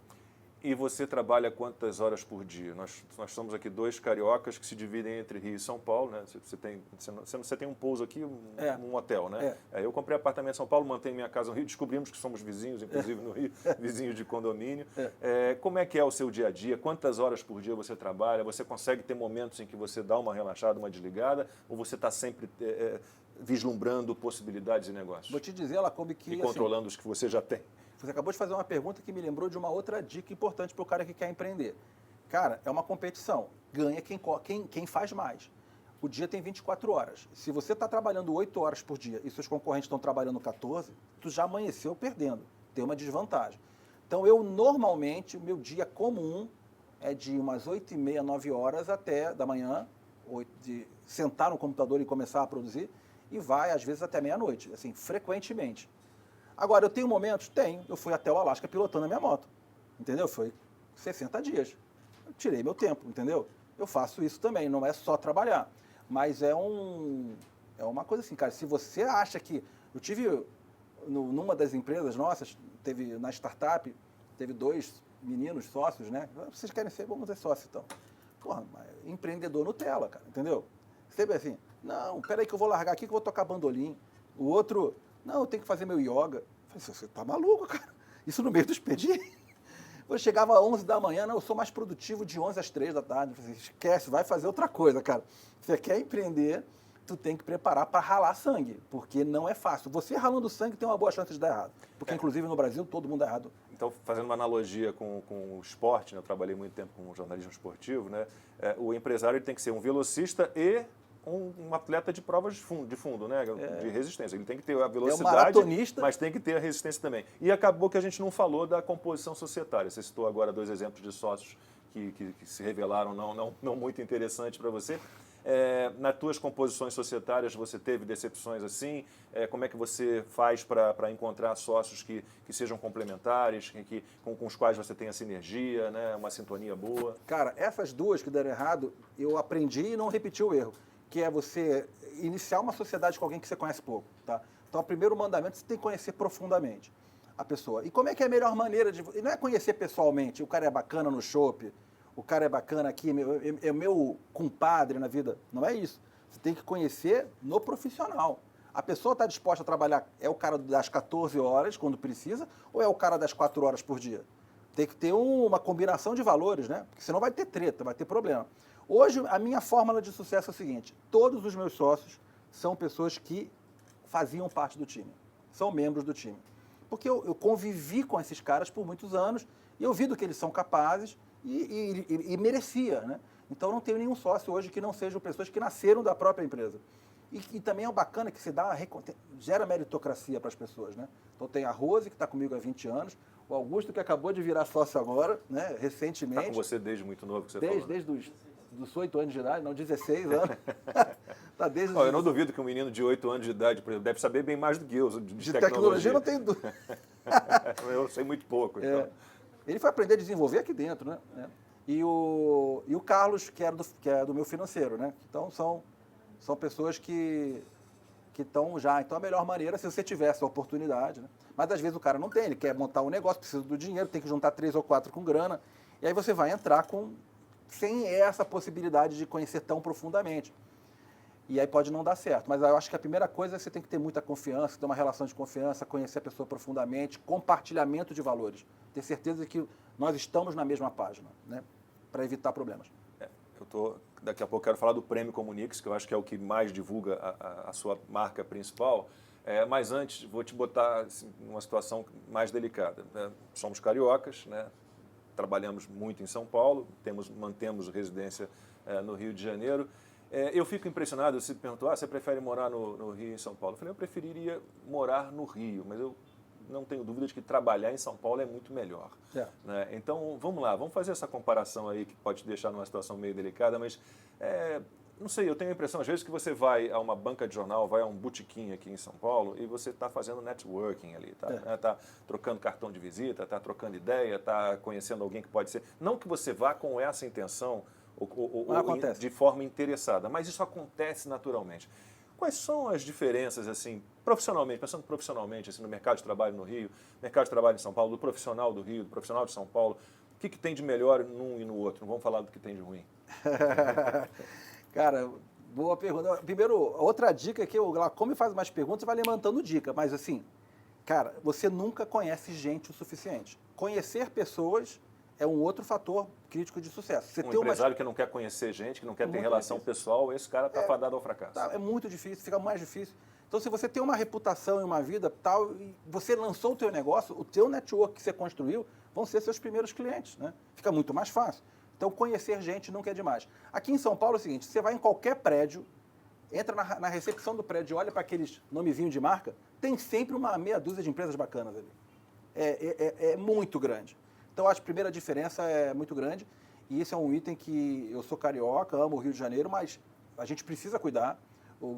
A: E você trabalha quantas horas por dia? Nós somos aqui 2 cariocas que se dividem entre Rio e São Paulo, né? Você tem um pouso aqui, um hotel, né? Eu comprei apartamento em São Paulo, mantenho minha casa no Rio, descobrimos que somos vizinhos, inclusive no Rio, vizinhos de condomínio. Como é que é o seu dia a dia? Quantas horas por dia você trabalha? Você consegue ter momentos em que você dá uma relaxada, uma desligada? Ou você está sempre vislumbrando possibilidades de negócio?
B: Vou te dizer, Lacombe, que...
A: E controlando os que você já tem.
B: Você acabou de fazer uma pergunta que me lembrou de uma outra dica importante para o cara que quer empreender. Cara, é uma competição. Ganha quem faz mais. O dia tem 24 horas. Se você está trabalhando 8 horas por dia e seus concorrentes estão trabalhando 14, tu já amanheceu perdendo. Tem uma desvantagem. Então, eu normalmente, o meu dia comum é de umas 8h30, 9 horas até da manhã, de sentar no computador e começar a produzir, e vai, às vezes, até meia-noite, assim, frequentemente. Agora, eu tenho momentos? Tenho. Eu fui até o Alasca pilotando a minha moto, entendeu? Foi 60 dias. Eu tirei meu tempo, entendeu? Eu faço isso também, não é só trabalhar. Mas é uma coisa assim, cara, se você acha que... Eu tive, numa das empresas nossas, na startup, teve 2 meninos sócios, né? Vocês querem ser? Vamos ser sócios, então. Porra, empreendedor Nutella, cara, entendeu? Sempre assim, não, peraí que eu vou largar aqui que eu vou tocar bandolim. O outro, não, eu tenho que fazer meu yoga. Eu falei, você tá maluco, cara? Isso no meio do expediente? Eu chegava às 11 da manhã, não, eu sou mais produtivo de 11 às 3 da tarde. Eu falei, esquece, vai fazer outra coisa, cara. Você quer empreender, tu tem que preparar para ralar sangue, porque não é fácil. Você ralando sangue tem uma boa chance de dar errado. Porque, inclusive, no Brasil, todo mundo dá errado.
A: Então, fazendo uma analogia com o esporte, né? Eu trabalhei muito tempo com jornalismo esportivo, né? O empresário ele tem que ser um velocista e um atleta de provas de fundo, né? De resistência. Ele tem que ter a velocidade,
B: maratonista,
A: mas tem que ter a resistência também. E acabou que a gente não falou da composição societária. Você citou agora 2 exemplos de sócios que se revelaram não muito interessantes para você. Nas tuas composições societárias você teve decepções assim? Como é que você faz para encontrar sócios que sejam complementares, com os quais você tenha sinergia, né? Uma sintonia boa?
B: Cara, essas 2 que deram errado, eu aprendi e não repeti o erro, que é você iniciar uma sociedade com alguém que você conhece pouco, tá? Então, o primeiro mandamento, você tem que conhecer profundamente a pessoa. E como é que é a melhor maneira de... Não é conhecer pessoalmente, o cara é bacana no chopp, o cara é bacana aqui, é meu compadre na vida. Não é isso. Você tem que conhecer no profissional. A pessoa está disposta a trabalhar, é o cara das 14 horas, quando precisa, ou é o cara das 4 horas por dia? Tem que ter uma combinação de valores, né? Porque senão vai ter treta, vai ter problema. Hoje, a minha fórmula de sucesso é a seguinte: todos os meus sócios são pessoas que faziam parte do time, são membros do time. Porque eu convivi com esses caras por muitos anos e eu vi do que eles são capazes e merecia, né? Então, não tenho nenhum sócio hoje que não sejam pessoas que nasceram da própria empresa. E também é bacana que gera meritocracia para as pessoas, né? Então, tem a Rose, que está comigo há 20 anos, o Augusto, que acabou de virar sócio agora, né? Recentemente.
A: Está com você desde muito novo, que você
B: falou. Desde dos 8 anos de idade, não, 16 anos. Tá desde
A: eu não duvido que um menino de 8 anos de idade, por exemplo, deve saber bem mais do que eu de tecnologia.
B: Não tem dúvida.
A: Eu sei muito pouco. Então.
B: Ele foi aprender a desenvolver aqui dentro, né? E o Carlos, que é do meu financeiro, né? Então, são pessoas que estão já. Então, a melhor maneira, se você tiver essa oportunidade, né? Mas, às vezes, o cara não tem, ele quer montar um negócio, precisa do dinheiro, tem que juntar 3 ou 4 com grana, e aí você vai entrar sem essa possibilidade de conhecer tão profundamente. E aí pode não dar certo. Mas eu acho que a primeira coisa é que você tem que ter muita confiança, ter uma relação de confiança, conhecer a pessoa profundamente, compartilhamento de valores. Ter certeza que nós estamos na mesma página, né? Para evitar problemas.
A: Daqui a pouco quero falar do Prêmio Comunix, que eu acho que é o que mais divulga a sua marca principal. Mas antes, vou te botar assim, numa situação mais delicada. Né? Somos cariocas, né? Trabalhamos muito em São Paulo, mantemos residência no Rio de Janeiro. Eu fico impressionado, você perguntou, você prefere morar no Rio ou em São Paulo? Eu falei, eu preferiria morar no Rio, mas eu não tenho dúvida de que trabalhar em São Paulo é muito melhor. Né? Então, vamos lá, vamos fazer essa comparação aí, que pode te deixar numa situação meio delicada, mas, não sei, eu tenho a impressão, às vezes, que você vai a uma banca de jornal, vai a um botequim aqui em São Paulo e você está fazendo networking ali, tá trocando cartão de visita, está trocando ideia, está conhecendo alguém que pode ser... Não que você vá com essa intenção ou de forma interessada, mas isso acontece naturalmente. Quais são as diferenças, assim, profissionalmente, pensando profissionalmente, assim, no mercado de trabalho no Rio, mercado de trabalho em São Paulo, do profissional do Rio, do profissional de São Paulo, o que tem de melhor num e no outro? Não vamos falar do que tem de ruim.
B: Cara, boa pergunta. Primeiro, outra dica é que o Glaucome faz mais perguntas e vai levantando dica, mas assim, cara, você nunca conhece gente o suficiente. Conhecer pessoas é um outro fator crítico de sucesso. Você tem
A: empresário que não quer conhecer gente, que não quer ter relação pessoal, esse cara está fadado ao fracasso.
B: É muito difícil, fica mais difícil. Então, se você tem uma reputação e uma vida tal, e você lançou o teu negócio, o teu network que você construiu vão ser seus primeiros clientes, né? Fica muito mais fácil. Então, conhecer gente nunca é demais. Aqui em São Paulo é o seguinte, você vai em qualquer prédio, entra na recepção do prédio, olha para aqueles nomezinhos de marca, tem sempre uma meia dúzia de empresas bacanas ali. É muito grande. Então, acho que a primeira diferença é muito grande, e esse é um item que eu sou carioca, amo o Rio de Janeiro, mas a gente precisa cuidar.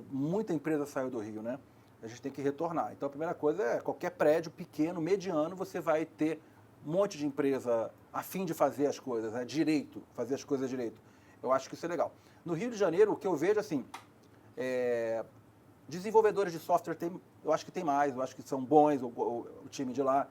B: Muita empresa saiu do Rio, né? A gente tem que retornar. Então, a primeira coisa é, qualquer prédio pequeno, mediano, você vai ter um monte de empresa a fim de fazer as coisas, né? Direito, fazer as coisas direito. Eu acho que isso é legal. No Rio de Janeiro, o que eu vejo, assim, desenvolvedores de software, eu acho que tem mais, eu acho que são bons, o time de lá.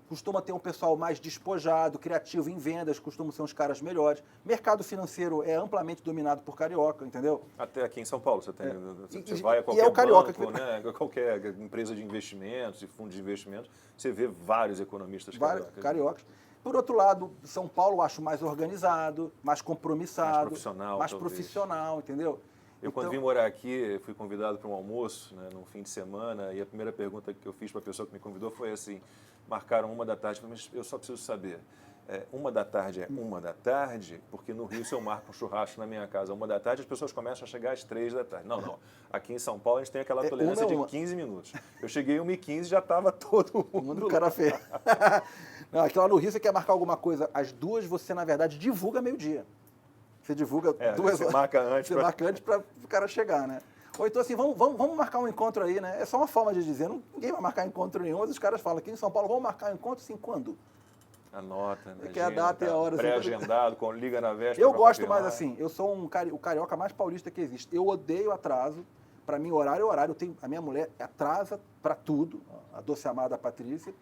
B: costuma ter um pessoal mais despojado, criativo em vendas, costumam ser uns caras melhores. Mercado financeiro é amplamente dominado por carioca, entendeu?
A: Até aqui em São Paulo, você
B: E
A: vai a qualquer
B: o carioca
A: banco, né, qualquer empresa de investimentos e fundo de investimentos, você vê vários economistas
B: cariocas. Por outro lado, São Paulo eu acho mais organizado, mais compromissado, mais profissional, entendeu?
A: Eu, quando vim morar aqui, fui convidado para um almoço, né, num fim de semana, e a primeira pergunta que eu fiz para a pessoa que me convidou foi assim, marcaram 1h, mas eu só preciso saber, 1h é 1h? Porque no Rio, se eu marco um churrasco na minha casa 1h, as pessoas começam a chegar às 3h. Não. Aqui em São Paulo, a gente tem aquela tolerância de 15 minutos. Eu cheguei 1h15 e já estava todo mundo
B: cara feio. Não, aqui lá no Rio, você quer marcar alguma coisa às 2h, você, na verdade, divulga meio-dia. Você divulga 2
A: você marca antes.
B: Você marca antes para o cara chegar, né? Ou então assim, vamos marcar um encontro aí, né? É só uma forma de dizer, ninguém vai marcar encontro nenhum, mas os caras falam aqui em São Paulo, vamos marcar um encontro, assim, quando?
A: Anota, né?
B: Que a data e a hora.
A: Pré-agendado, liga na véspera.
B: Eu gosto mais assim, eu sou o carioca mais paulista que existe. Eu odeio atraso, para mim horário é horário. A minha mulher atrasa para tudo, a doce amada Patrícia.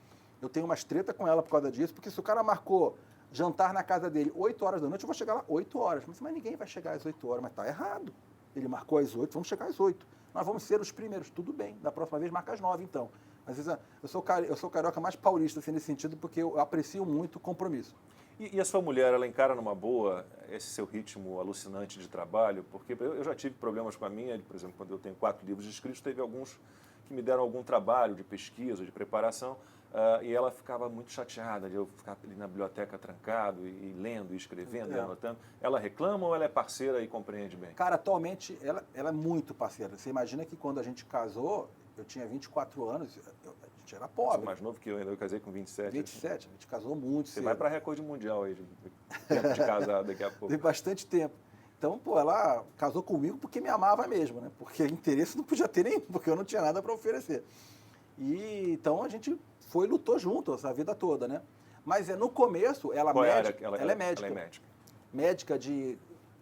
B: Eu tenho umas treta com ela por causa disso, porque se o cara marcou jantar na casa dele 8 horas da noite, eu vou chegar lá 8 horas. Mas ninguém vai chegar às 8 horas, mas tá errado. Ele marcou às 8, vamos chegar às 8. Nós vamos ser os primeiros, tudo bem. Da próxima vez marca às 9, então. Às vezes eu sou o carioca mais paulista, assim, nesse sentido, porque eu aprecio muito o compromisso.
A: E a sua mulher, ela encara numa boa esse seu ritmo alucinante de trabalho? Porque eu já tive problemas com a minha, por exemplo, quando eu tenho 4 livros escritos, teve alguns que me deram algum trabalho de pesquisa, de preparação, e ela ficava muito chateada de eu ficar ali na biblioteca trancado e lendo, e escrevendo, e anotando. Ela reclama ou ela é parceira e compreende bem?
B: Cara, atualmente ela é muito parceira. Você imagina que quando a gente casou, eu tinha 24 anos, a gente era pobre.
A: Você é mais novo que eu ainda, eu casei com 27.
B: 27, a gente casou muito cedo.
A: Você vai para recorde mundial aí, de tempo de casar daqui a pouco.
B: Tem bastante tempo. Então, ela casou comigo porque me amava mesmo, né? Porque interesse não podia ter nenhum, porque eu não tinha nada para oferecer. E então a gente lutou juntos a vida toda, né? Mas no começo, ela é médica. Ela é médica.
A: Ela é médica.
B: Médica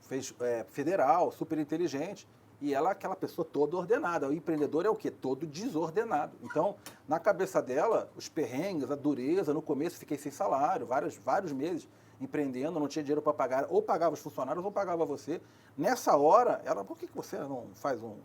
B: fez federal, super inteligente. E ela é aquela pessoa toda ordenada. O empreendedor é o quê? Todo desordenado. Então, na cabeça dela, os perrengues, a dureza, no começo fiquei sem salário, vários meses empreendendo, não tinha dinheiro para pagar, ou pagava os funcionários ou pagava você. Nessa hora, ela, por que você não faz um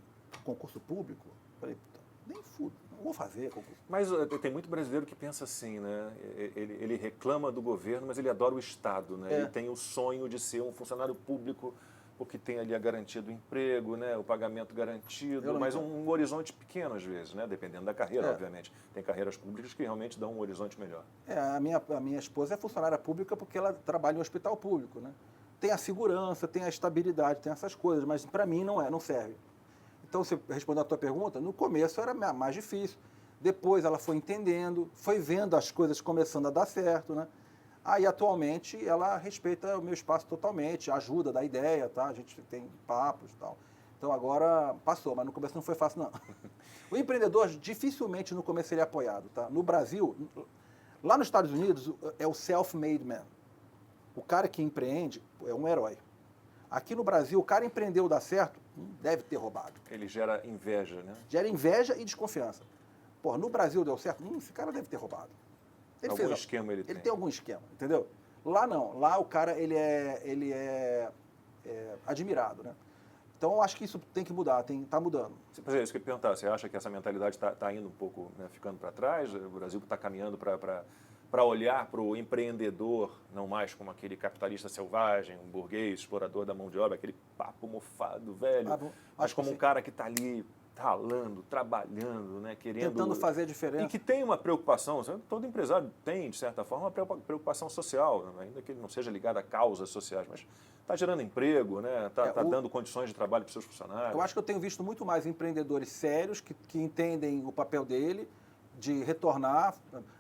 B: concurso público? Eu falei, nem fudo, não vou fazer concurso.
A: Mas tem muito brasileiro que pensa assim, né? Ele reclama do governo, mas ele adora o Estado, né? Ele tem o sonho de ser um funcionário público, porque tem ali a garantia do emprego, né? O pagamento garantido, mas um horizonte pequeno às vezes, né? Dependendo da carreira, obviamente. Tem carreiras públicas que realmente dão um horizonte melhor.
B: A minha esposa é funcionária pública porque ela trabalha em hospital público, né? Tem a segurança, tem a estabilidade, tem essas coisas, mas para mim não serve. Então, você respondendo a tua pergunta, no começo era mais difícil. Depois ela foi entendendo, foi vendo as coisas começando a dar certo, né? Aí, atualmente, ela respeita o meu espaço totalmente, ajuda, dá ideia, tá? A gente tem papos e tal. Então, agora passou, mas no começo não foi fácil, não. O empreendedor, dificilmente no começo ele é apoiado, tá? No Brasil, lá nos Estados Unidos, é o self-made man. O cara que empreende é um herói. Aqui no Brasil, o cara empreendeu dar certo, deve ter roubado.
A: Ele gera inveja, né?
B: Gera inveja e desconfiança. Pô, no Brasil deu certo, esse cara deve ter roubado.
A: Algum esquema ele tem.
B: Ele tem algum esquema, entendeu? Lá não. Lá o cara, ele é admirado, né? Então, eu acho que isso tem que mudar, está mudando.
A: Isso que eu ia perguntar, você acha que essa mentalidade está indo um pouco, né, ficando para trás? O Brasil está caminhando para olhar para o empreendedor, não mais como aquele capitalista selvagem, um burguês, explorador da mão de obra, aquele papo mofado, velho, mas como um cara que está ali ralando, trabalhando, né,
B: tentando fazer a diferença.
A: E que tem uma preocupação, todo empresário tem, de certa forma, uma preocupação social, né, ainda que ele não seja ligado a causas sociais, mas está gerando emprego, né, está dando condições de trabalho para os seus funcionários.
B: Eu acho que eu tenho visto muito mais empreendedores sérios que entendem o papel dele de retornar,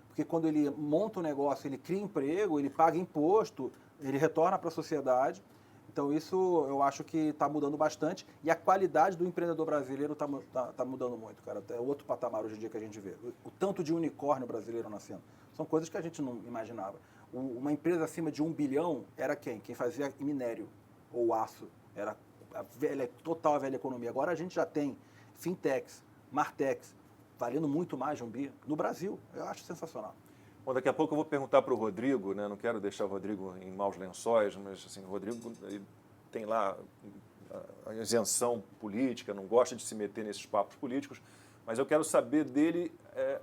B: porque quando ele monta um negócio, ele cria emprego, ele paga imposto, ele retorna para a sociedade. Então, isso eu acho que está mudando bastante e a qualidade do empreendedor brasileiro está mudando muito, cara. É outro patamar hoje em dia que a gente vê. O tanto de unicórnio brasileiro nascendo. São coisas que a gente não imaginava. Uma empresa acima de 1 bilhão era quem? Quem fazia minério ou aço. Era a velha economia. Agora a gente já tem fintechs, martechs, valendo muito mais de 1 bi no Brasil. Eu acho sensacional.
A: Bom, daqui a pouco eu vou perguntar para o Rodrigo, né? Não quero deixar o Rodrigo em maus lençóis, mas assim, o Rodrigo ele tem lá a isenção política, não gosta de se meter nesses papos políticos, mas eu quero saber dele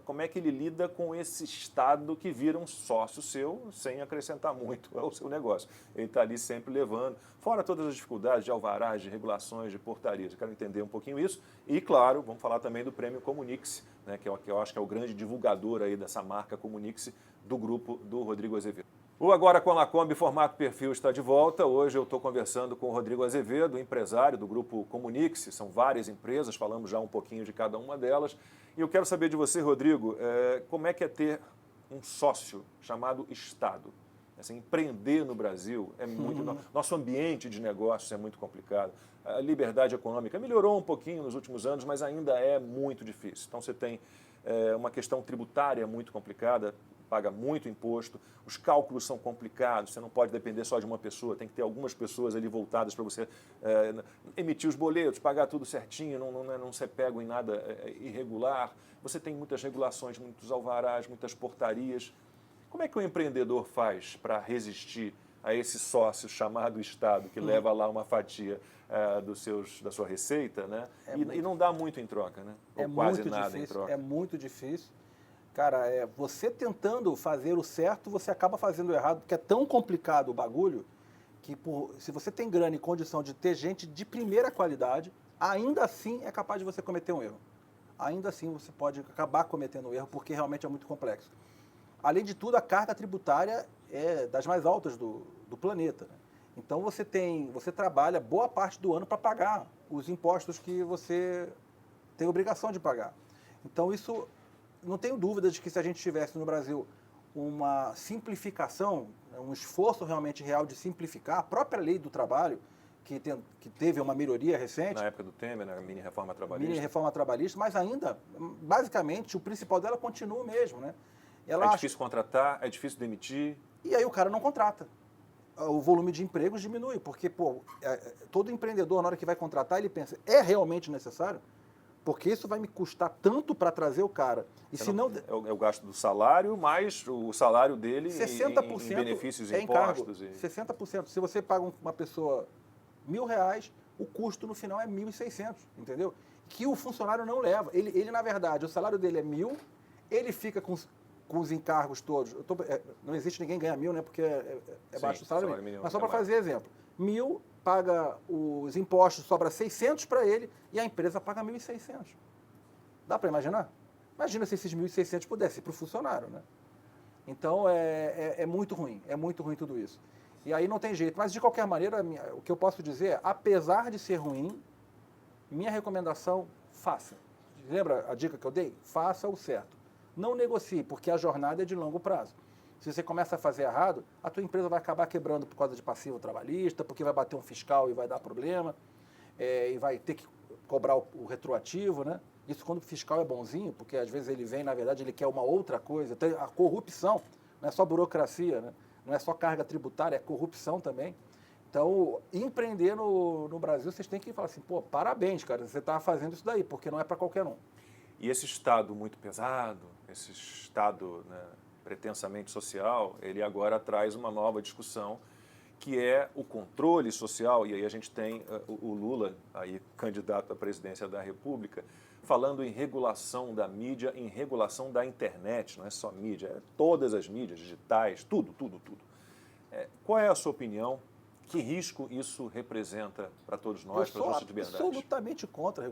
A: como é que ele lida com esse Estado que vira um sócio seu sem acrescentar muito ao seu negócio. Ele está ali sempre levando, fora todas as dificuldades de alvarás, de regulações, de portarias. Eu quero entender um pouquinho isso. E, claro, vamos falar também do Prêmio Comunix, né, que eu acho que é o grande divulgador aí dessa marca Comunix do grupo do Rodrigo Azevedo. O Agora com a Lacombe, formato perfil, está de volta. Hoje eu estou conversando com o Rodrigo Azevedo, empresário do grupo Comunix. São várias empresas, falamos já um pouquinho de cada uma delas. E eu quero saber de você, Rodrigo, como é que é ter um sócio chamado Estado? Assim, empreender no Brasil é muito... Nosso ambiente de negócios é muito complicado. A liberdade econômica melhorou um pouquinho nos últimos anos, mas ainda é muito difícil. Então você tem uma questão tributária muito complicada, paga muito imposto, os cálculos são complicados, você não pode depender só de uma pessoa, tem que ter algumas pessoas ali voltadas para você emitir os boletos, pagar tudo certinho, não ser pego em nada irregular. Você tem muitas regulações, muitos alvarás, muitas portarias. Como é que o empreendedor faz para resistir a esse sócio chamado Estado, que leva lá uma fatia da sua receita, né? E não dá muito em troca, né? Ou quase nada em troca.
B: É muito difícil. Cara, você tentando fazer o certo, você acaba fazendo o errado, porque é tão complicado o bagulho que se você tem grana e condição de ter gente de primeira qualidade, ainda assim é capaz de você cometer um erro. Ainda assim você pode acabar cometendo um erro, porque realmente é muito complexo. Além de tudo, a carga tributária é das mais altas do planeta, né? Então você trabalha boa parte do ano para pagar os impostos que você tem obrigação de pagar. Então isso... Não tenho dúvida de que se a gente tivesse no Brasil uma simplificação, um esforço realmente real de simplificar, a própria lei do trabalho, que teve uma melhoria recente.
A: Na época do Temer, na mini-reforma trabalhista.
B: Mini-reforma trabalhista, mas ainda, basicamente, o principal dela continua o mesmo, né?
A: Difícil contratar, é difícil demitir.
B: E aí o cara não contrata. O volume de empregos diminui, porque todo empreendedor, na hora que vai contratar, ele pensa, é realmente necessário? Porque isso vai me custar tanto para trazer o cara. E se não...
A: É o gasto do salário, mais o salário dele
B: 60%
A: em benefícios e
B: impostos.
A: E...
B: 60%. Se você paga uma pessoa R$1.000, o custo no final é 1.600, entendeu? Que o funcionário não leva. Ele na verdade, o salário dele é 1.000, ele fica com os encargos todos. Não existe ninguém ganha 1.000, né? Porque é baixo o salário mínimo. Mas só para fazer exemplo. 1.000, paga os impostos, sobra 600 para ele e a empresa paga 1.600. Dá para imaginar? Imagina se esses 1.600 pudessem ir para o funcionário, né? Então é muito ruim tudo isso. E aí não tem jeito. Mas de qualquer maneira, o que eu posso dizer é, apesar de ser ruim, minha recomendação, faça. Lembra a dica que eu dei? Faça o certo. Não negocie, porque a jornada é de longo prazo. Se você começa a fazer errado, a tua empresa vai acabar quebrando por causa de passivo trabalhista, porque vai bater um fiscal e vai dar problema, e vai ter que cobrar o retroativo, né? Isso quando o fiscal é bonzinho, porque às vezes ele vem, na verdade, ele quer uma outra coisa. Tem a corrupção, não é só burocracia, né? Não é só carga tributária, é corrupção também. Então, empreender no Brasil, vocês têm que falar assim, pô, parabéns, cara, você está fazendo isso daí, porque não é para qualquer um.
A: E esse Estado muito pesado, esse Estado, né, pretensamente social, ele agora traz uma nova discussão, que é o controle social, e aí a gente tem o Lula, aí candidato à presidência da República, falando em regulação da mídia, em regulação da internet, não é só mídia, é todas as mídias digitais, tudo. Qual é a sua opinião? Que risco isso representa para todos nós, para as nossas liberdades?
B: Eu sou absolutamente contra a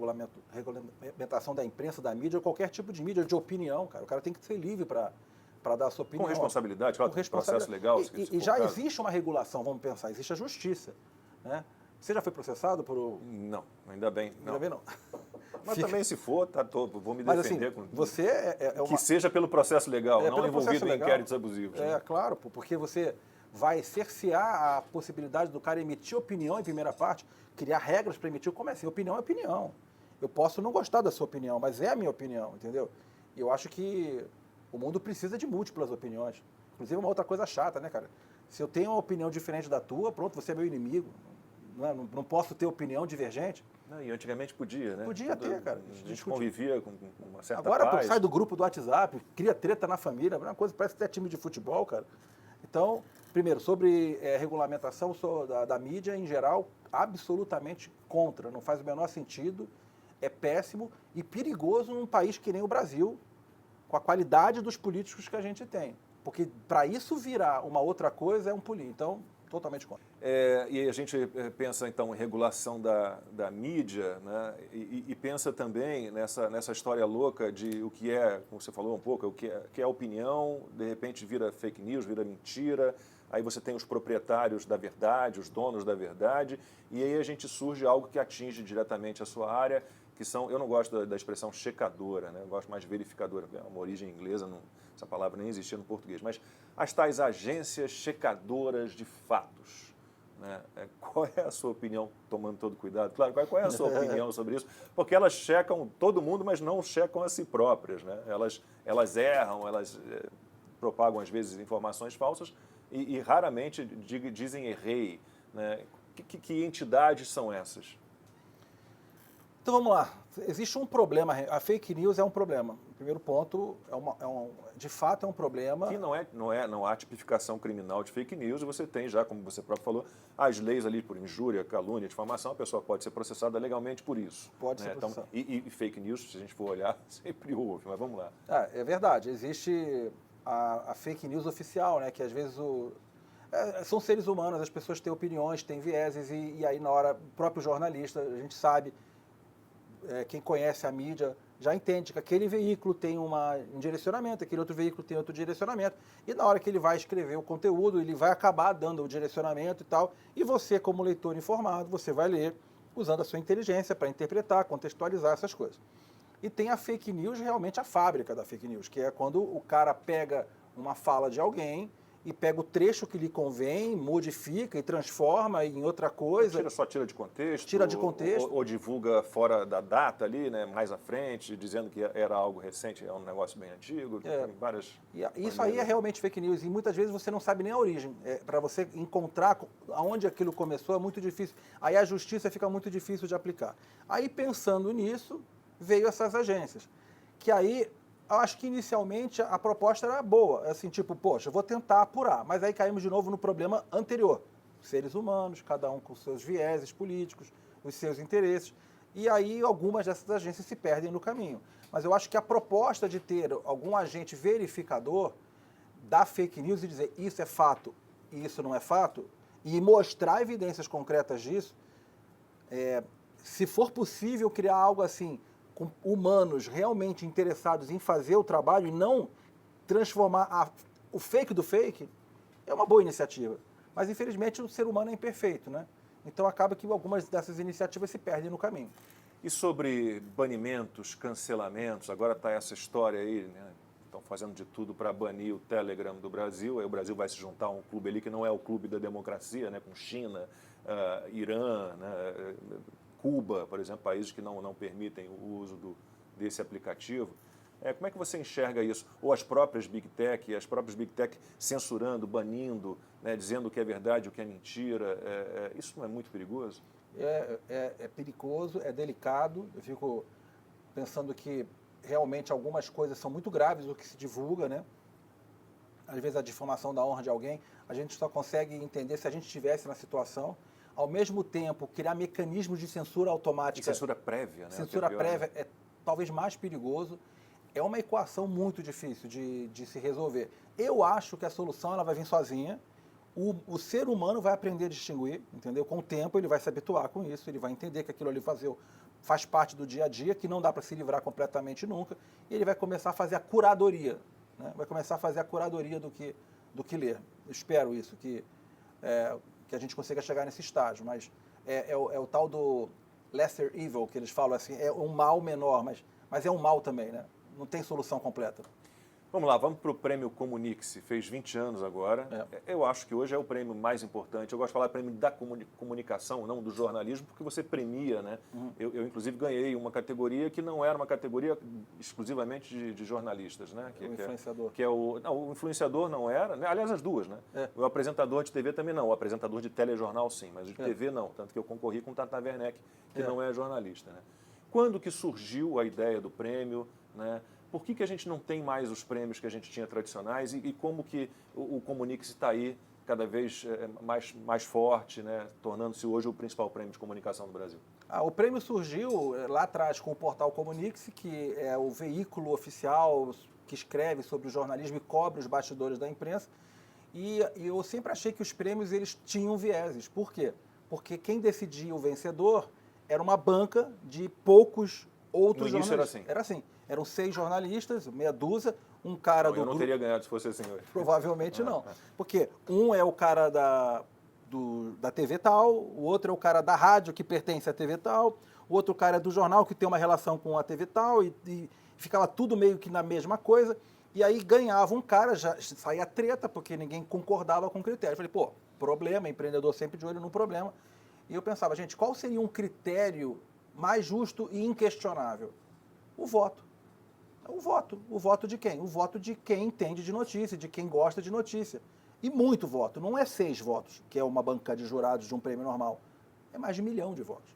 B: regulamentação da imprensa, da mídia, ou qualquer tipo de mídia de opinião, cara. O cara tem que ser livre para dar a sua opinião.
A: Com responsabilidade, claro, processo legal.
B: E já existe uma regulação, vamos pensar, existe a justiça, né? Você já foi processado por...
A: Não, ainda bem. Não.
B: Ainda bem não.
A: Mas também se for, vou me defender.
B: Mas assim, você
A: que seja pelo processo legal, não
B: pelo
A: envolvido
B: processo
A: em inquéritos abusivos.
B: É,
A: né?
B: claro, porque você vai cercear a possibilidade do cara emitir opinião em primeira parte, criar regras para emitir. Como é assim? Opinião é opinião. Eu posso não gostar da sua opinião, mas é a minha opinião, entendeu? E eu acho que o mundo precisa de múltiplas opiniões. Inclusive, uma outra coisa chata, né, cara? Se eu tenho uma opinião diferente da tua, pronto, você é meu inimigo. Não posso ter opinião divergente.
A: Não, e antigamente podia, né?
B: Podia ter, cara.
A: A gente convivia com uma certa
B: Agora
A: paz.
B: tu sai do grupo do WhatsApp, cria treta na família, é uma coisa, parece até time de futebol, cara. Então, primeiro, sobre regulamentação da mídia em geral, absolutamente contra, não faz o menor sentido, é péssimo e perigoso num país que nem o Brasil, com a qualidade dos políticos que a gente tem. Porque para isso virar uma outra coisa é um pulinho. Então, totalmente contra.
A: E a gente pensa, então, em regulação da mídia, né? E pensa também nessa história louca de o que é, como você falou um pouco, o que é opinião, de repente vira fake news, vira mentira, aí você tem os proprietários da verdade, os donos da verdade, e aí a gente surge algo que atinge diretamente a sua área, que são, eu não gosto da expressão checadora, né? Eu gosto mais de verificadora, é uma origem inglesa, essa palavra nem existia no português, mas as tais agências checadoras de fatos. Né? Qual é a sua opinião, tomando todo cuidado? Claro, qual é a sua opinião sobre isso? Porque elas checam todo mundo, mas não checam a si próprias. Né? Elas erram, elas propagam às vezes informações falsas e raramente dizem errei. Né? Que entidades são essas?
B: Então vamos lá, existe um problema, a fake news é um problema. O primeiro ponto, de fato é um problema.
A: Que não há tipificação criminal de fake news, e você tem já, como você próprio falou, as leis ali por injúria, calúnia, difamação, a pessoa pode ser processada legalmente por isso.
B: Pode ser processada.
A: Então, e fake news, se a gente for olhar, sempre houve, mas vamos lá.
B: É verdade, existe a fake news oficial, né, que às vezes são seres humanos, as pessoas têm opiniões, têm vieses, e aí na hora, o próprio jornalista, a gente sabe, quem conhece a mídia já entende que aquele veículo tem um direcionamento, aquele outro veículo tem outro direcionamento, e na hora que ele vai escrever o conteúdo, ele vai acabar dando o direcionamento e tal, e você, como leitor informado, você vai ler usando a sua inteligência para interpretar, contextualizar essas coisas. E tem a fake news, realmente a fábrica da fake news, que é quando o cara pega uma fala de alguém e pega o trecho que lhe convém, modifica e transforma em outra coisa.
A: Só tira de contexto.
B: Tira de contexto.
A: Ou divulga fora da data ali, né, mais à frente, dizendo que era algo recente, é um negócio bem antigo. Tem várias
B: isso aí é realmente fake news e muitas vezes você não sabe nem a origem. Para você encontrar aonde aquilo começou é muito difícil. Aí a justiça fica muito difícil de aplicar. Aí pensando nisso, veio essas agências. Que aí... Eu acho que inicialmente a proposta era boa, assim, tipo, poxa, eu vou tentar apurar, mas aí caímos de novo no problema anterior. Seres humanos, cada um com seus vieses políticos, os seus interesses, e aí algumas dessas agências se perdem no caminho. Mas eu acho que a proposta de ter algum agente verificador da fake news e dizer isso é fato e isso não é fato, e mostrar evidências concretas disso, se for possível criar algo assim, com humanos realmente interessados em fazer o trabalho e não transformar o fake do fake, é uma boa iniciativa. Mas, infelizmente, o ser humano é imperfeito, né? Então, acaba que algumas dessas iniciativas se perdem no caminho.
A: E sobre banimentos, cancelamentos, agora está essa história aí, né? Estão fazendo de tudo para banir o Telegram do Brasil, aí o Brasil vai se juntar a um clube ali que não é o clube da democracia, né? Com China, Irã, né? Cuba, por exemplo, países que não permitem o uso desse aplicativo. Como é que você enxerga isso? Ou as próprias Big Tech censurando, banindo, né, dizendo o que é verdade, o que é mentira. Isso não é muito perigoso?
B: É perigoso, é delicado. Eu fico pensando que realmente algumas coisas são muito graves o que se divulga, né? Às vezes a difamação da honra de alguém, a gente só consegue entender se a gente estivesse na situação. Ao mesmo tempo, criar mecanismos de censura automática.
A: E censura prévia, né?
B: Censura prévia é talvez mais perigoso. É uma equação muito difícil de se resolver. Eu acho que a solução ela vai vir sozinha. O ser humano vai aprender a distinguir, entendeu? Com o tempo ele vai se habituar com isso, ele vai entender que aquilo ali faz parte do dia a dia, que não dá para se livrar completamente nunca, e ele vai começar a fazer a curadoria, né? Vai começar a fazer a curadoria do que ler. Eu espero isso, que a gente consiga chegar nesse estágio, mas é o tal do lesser evil, que eles falam assim, é um mal menor, mas é um mal também, né? Não tem solução completa.
A: Vamos lá, vamos para o prêmio Comunique-se, fez 20 anos agora. Eu acho que hoje é o prêmio mais importante. Eu gosto de falar prêmio da comunicação, não do jornalismo, porque você premia, né? Eu inclusive, ganhei uma categoria que não era uma categoria exclusivamente de jornalistas, né?
B: O influenciador.
A: O influenciador não era, né? Aliás, as duas, né? O apresentador de TV também não, o apresentador de telejornal sim, mas de TV não. Tanto que eu concorri com o Tata Werneck, que não é jornalista, né? Quando que surgiu a ideia do prêmio, né? Por que a gente não tem mais os prêmios que a gente tinha tradicionais e como que o Comunique-se está aí cada vez mais forte, né? Tornando-se hoje o principal prêmio de comunicação do Brasil?
B: O prêmio surgiu lá atrás com o portal Comunique-se, que é o veículo oficial que escreve sobre o jornalismo e cobre os bastidores da imprensa. E eu sempre achei que os prêmios eles tinham vieses. Por quê? Porque quem decidia o vencedor era uma banca de poucos outros
A: No início
B: jornalistas.
A: era assim.
B: Eram 6 jornalistas, meia dúzia, um cara do
A: Eu não
B: grupo...
A: teria ganhado se fosse assim hoje.
B: Provavelmente não. Porque um é o cara da TV tal, o outro é o cara da rádio que pertence à TV tal, o outro cara é do jornal que tem uma relação com a TV tal, e ficava tudo meio que na mesma coisa. E aí ganhava um cara, já saía treta, porque ninguém concordava com o critério. Eu falei, pô, problema, empreendedor sempre de olho no problema. E eu pensava, gente, qual seria um critério mais justo e inquestionável? O voto. O voto. O voto de quem? O voto de quem entende de notícia, de quem gosta de notícia. E muito voto. Não é 6 votos, que é uma banca de jurados de um prêmio normal. É mais de 1 milhão de votos.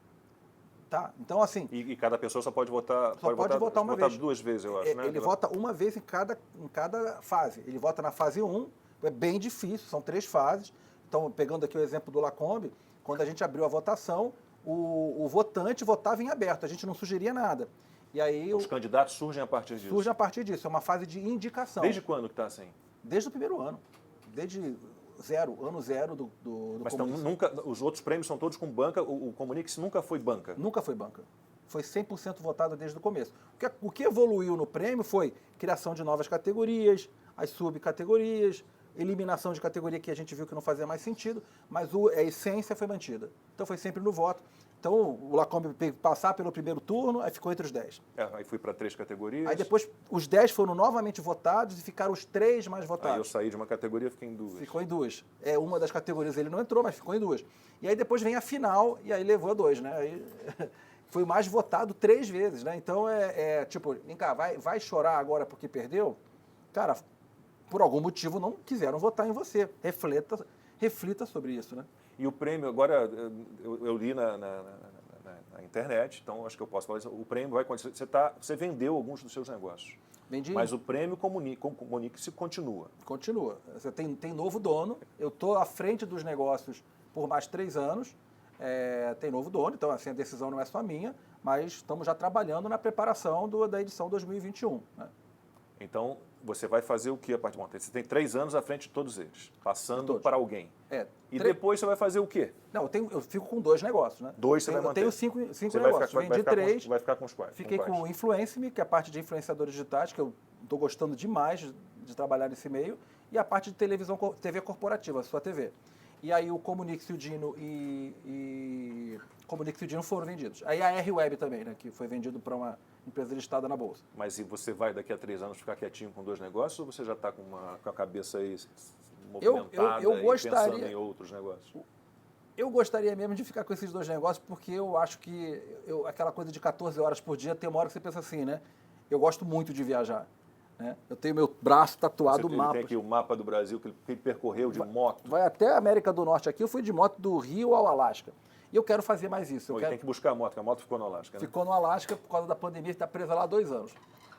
B: Tá? Então, assim...
A: E cada pessoa só pode votar...
B: Só pode votar uma vez.
A: 2 vezes, eu acho, né?
B: Ele vota uma vez em cada fase. Ele vota na fase 1, é bem difícil, são 3 fases. Então, pegando aqui o exemplo do Lacombe, quando a gente abriu a votação, o votante votava em aberto, a gente não sugeria nada. E aí
A: os candidatos surgem a partir disso?
B: Surgem a partir disso, é uma fase de indicação.
A: Desde quando que está assim?
B: Desde o primeiro ano. Desde ano zero do
A: Mas então, nunca, os outros prêmios são todos com banca, o Comunique-se nunca foi banca?
B: Nunca foi banca. Foi 100% votado desde o começo. O que evoluiu no prêmio foi criação de novas categorias, as subcategorias, eliminação de categoria que a gente viu que não fazia mais sentido, mas a essência foi mantida. Então foi sempre no voto. Então o Lacombe teve que passar pelo primeiro turno, aí ficou entre os 10.
A: Aí fui para 3 categorias.
B: Aí depois os 10 foram novamente votados e ficaram os 3 mais votados.
A: Aí eu saí de uma categoria e fiquei em 2.
B: Ficou em 2. Uma das categorias ele não entrou, mas ficou em 2. E aí depois vem a final e aí levou a 2, né? Aí foi mais votado 3 vezes, né? Então tipo, vem cá, vai chorar agora porque perdeu? Cara, por algum motivo não quiseram votar em você. Reflita sobre isso, né?
A: E o prêmio, agora, eu li na internet, então acho que eu posso falar isso, o prêmio vai acontecer, você vendeu alguns dos seus negócios.
B: Vendi.
A: Mas o prêmio Comunique-se continua.
B: Continua. Você tem novo dono, eu estou à frente dos negócios por mais 3 anos, tem novo dono, então assim, a decisão não é só minha, mas estamos já trabalhando na preparação da edição 2021. Né?
A: Então, você vai fazer o que a partir do momento? Você tem 3 anos à frente de todos eles, passando para alguém. E depois você vai fazer o quê?
B: Não, eu fico com 2 negócios, né?
A: 2 você vai manter?
B: Eu tenho 5 negócios. Vendi 3.
A: Vai ficar com os quais?
B: Fiquei com o Influence-me, que é a parte de influenciadores digitais, que eu estou gostando demais de trabalhar nesse meio, e a parte de televisão, TV corporativa, Sua TV. E aí o Comunique-se, o Dino e Comunique-se, o Dino foram vendidos. Aí a R-Web também, né? Que foi vendido para uma empresa listada na Bolsa.
A: Mas e você vai daqui a 3 anos ficar quietinho com 2 negócios ou você já está com a cabeça aí movimentada
B: eu gostaria,
A: pensando em outros negócios?
B: Eu gostaria mesmo de ficar com esses 2 negócios porque eu acho que aquela coisa de 14 horas por dia, tem uma hora que você pensa assim, né? Eu gosto muito de viajar. Né? Eu tenho meu braço tatuado
A: Você
B: mapa.
A: Tem aqui o mapa do Brasil que ele percorreu de moto.
B: Vai até a América do Norte aqui, eu fui de moto do Rio ao Alasca. E eu quero fazer mais isso.
A: Tem que buscar a moto, porque a moto ficou no Alasca, né?
B: Ficou no Alasca por causa da pandemia, está presa lá há 2 anos.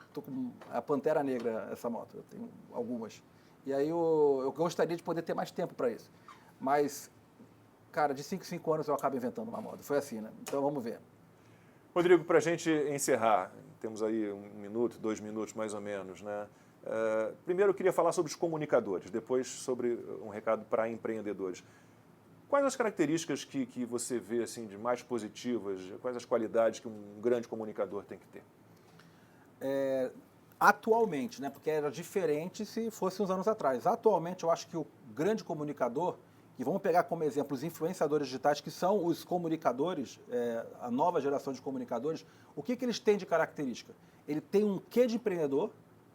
B: Estou com a Pantera Negra, essa moto, eu tenho algumas. E aí eu gostaria de poder ter mais tempo para isso. Mas, cara, de 5 em 5 anos eu acabo inventando uma moto. Foi assim, né? Então vamos ver.
A: Rodrigo, para a gente encerrar, temos aí 1 minuto, 2 minutos mais ou menos, né? Primeiro eu queria falar sobre os comunicadores, depois sobre um recado para empreendedores. Quais as características que você vê assim, de mais positivas, quais as qualidades que um grande comunicador tem que ter?
B: Atualmente, né? Porque era diferente se fosse uns anos atrás. Atualmente eu acho que o grande comunicador, e vamos pegar como exemplo os influenciadores digitais, que são os comunicadores, a nova geração de comunicadores, o que eles têm de característica? Ele tem um quê de empreendedor,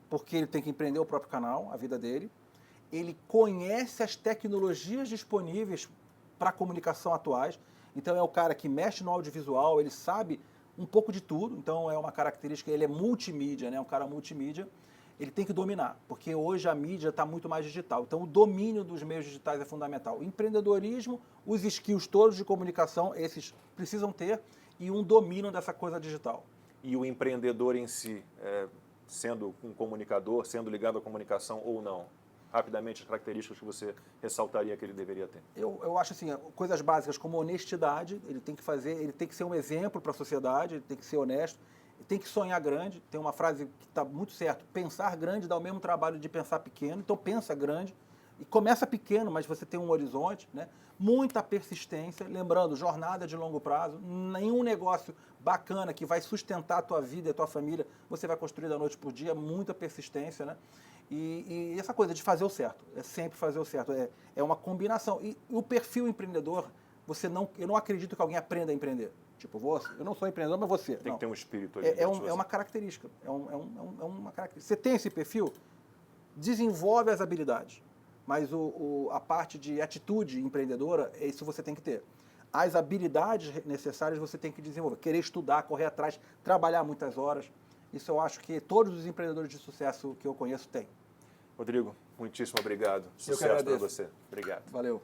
B: porque ele tem que empreender o próprio canal, a vida dele. Ele conhece as tecnologias disponíveis para comunicação atuais. Então, é o cara que mexe no audiovisual, ele sabe um pouco de tudo. Então, é uma característica, ele é multimídia, né? Um cara multimídia. Ele tem que dominar, porque hoje a mídia está muito mais digital. Então, o domínio dos meios digitais é fundamental. O empreendedorismo, os skills todos de comunicação, esses precisam ter, e um domínio dessa coisa digital.
A: E o empreendedor em si, sendo um comunicador, sendo ligado à comunicação ou não? Rapidamente, as características que você ressaltaria que ele deveria ter.
B: Eu acho assim, coisas básicas como honestidade, ele tem que fazer, ele tem que ser um exemplo para a sociedade, ele tem que ser honesto, ele tem que sonhar grande. Tem uma frase que está muito certo: pensar grande dá o mesmo trabalho de pensar pequeno. Então pensa grande e começa pequeno, mas você tem um horizonte, né? Muita persistência, lembrando, jornada de longo prazo. Nenhum negócio bacana que vai sustentar a tua vida e a tua família você vai construir da noite por dia. Muita persistência, né? E essa coisa de fazer o certo, é sempre fazer o certo, é uma combinação. E o perfil empreendedor, eu não acredito que alguém aprenda a empreender. Tipo, eu não sou empreendedor, mas você.
A: Tem
B: não.
A: que ter um espírito ali.
B: É uma característica. Uma característica. Você tem esse perfil, desenvolve as habilidades. Mas a parte de atitude empreendedora, isso você tem que ter. As habilidades necessárias você tem que desenvolver. Querer estudar, correr atrás, trabalhar muitas horas. Isso eu acho que todos os empreendedores de sucesso que eu conheço têm.
A: Rodrigo, muitíssimo obrigado.
B: Eu que
A: Sucesso para
B: agradeço.
A: você. Obrigado.
B: Valeu.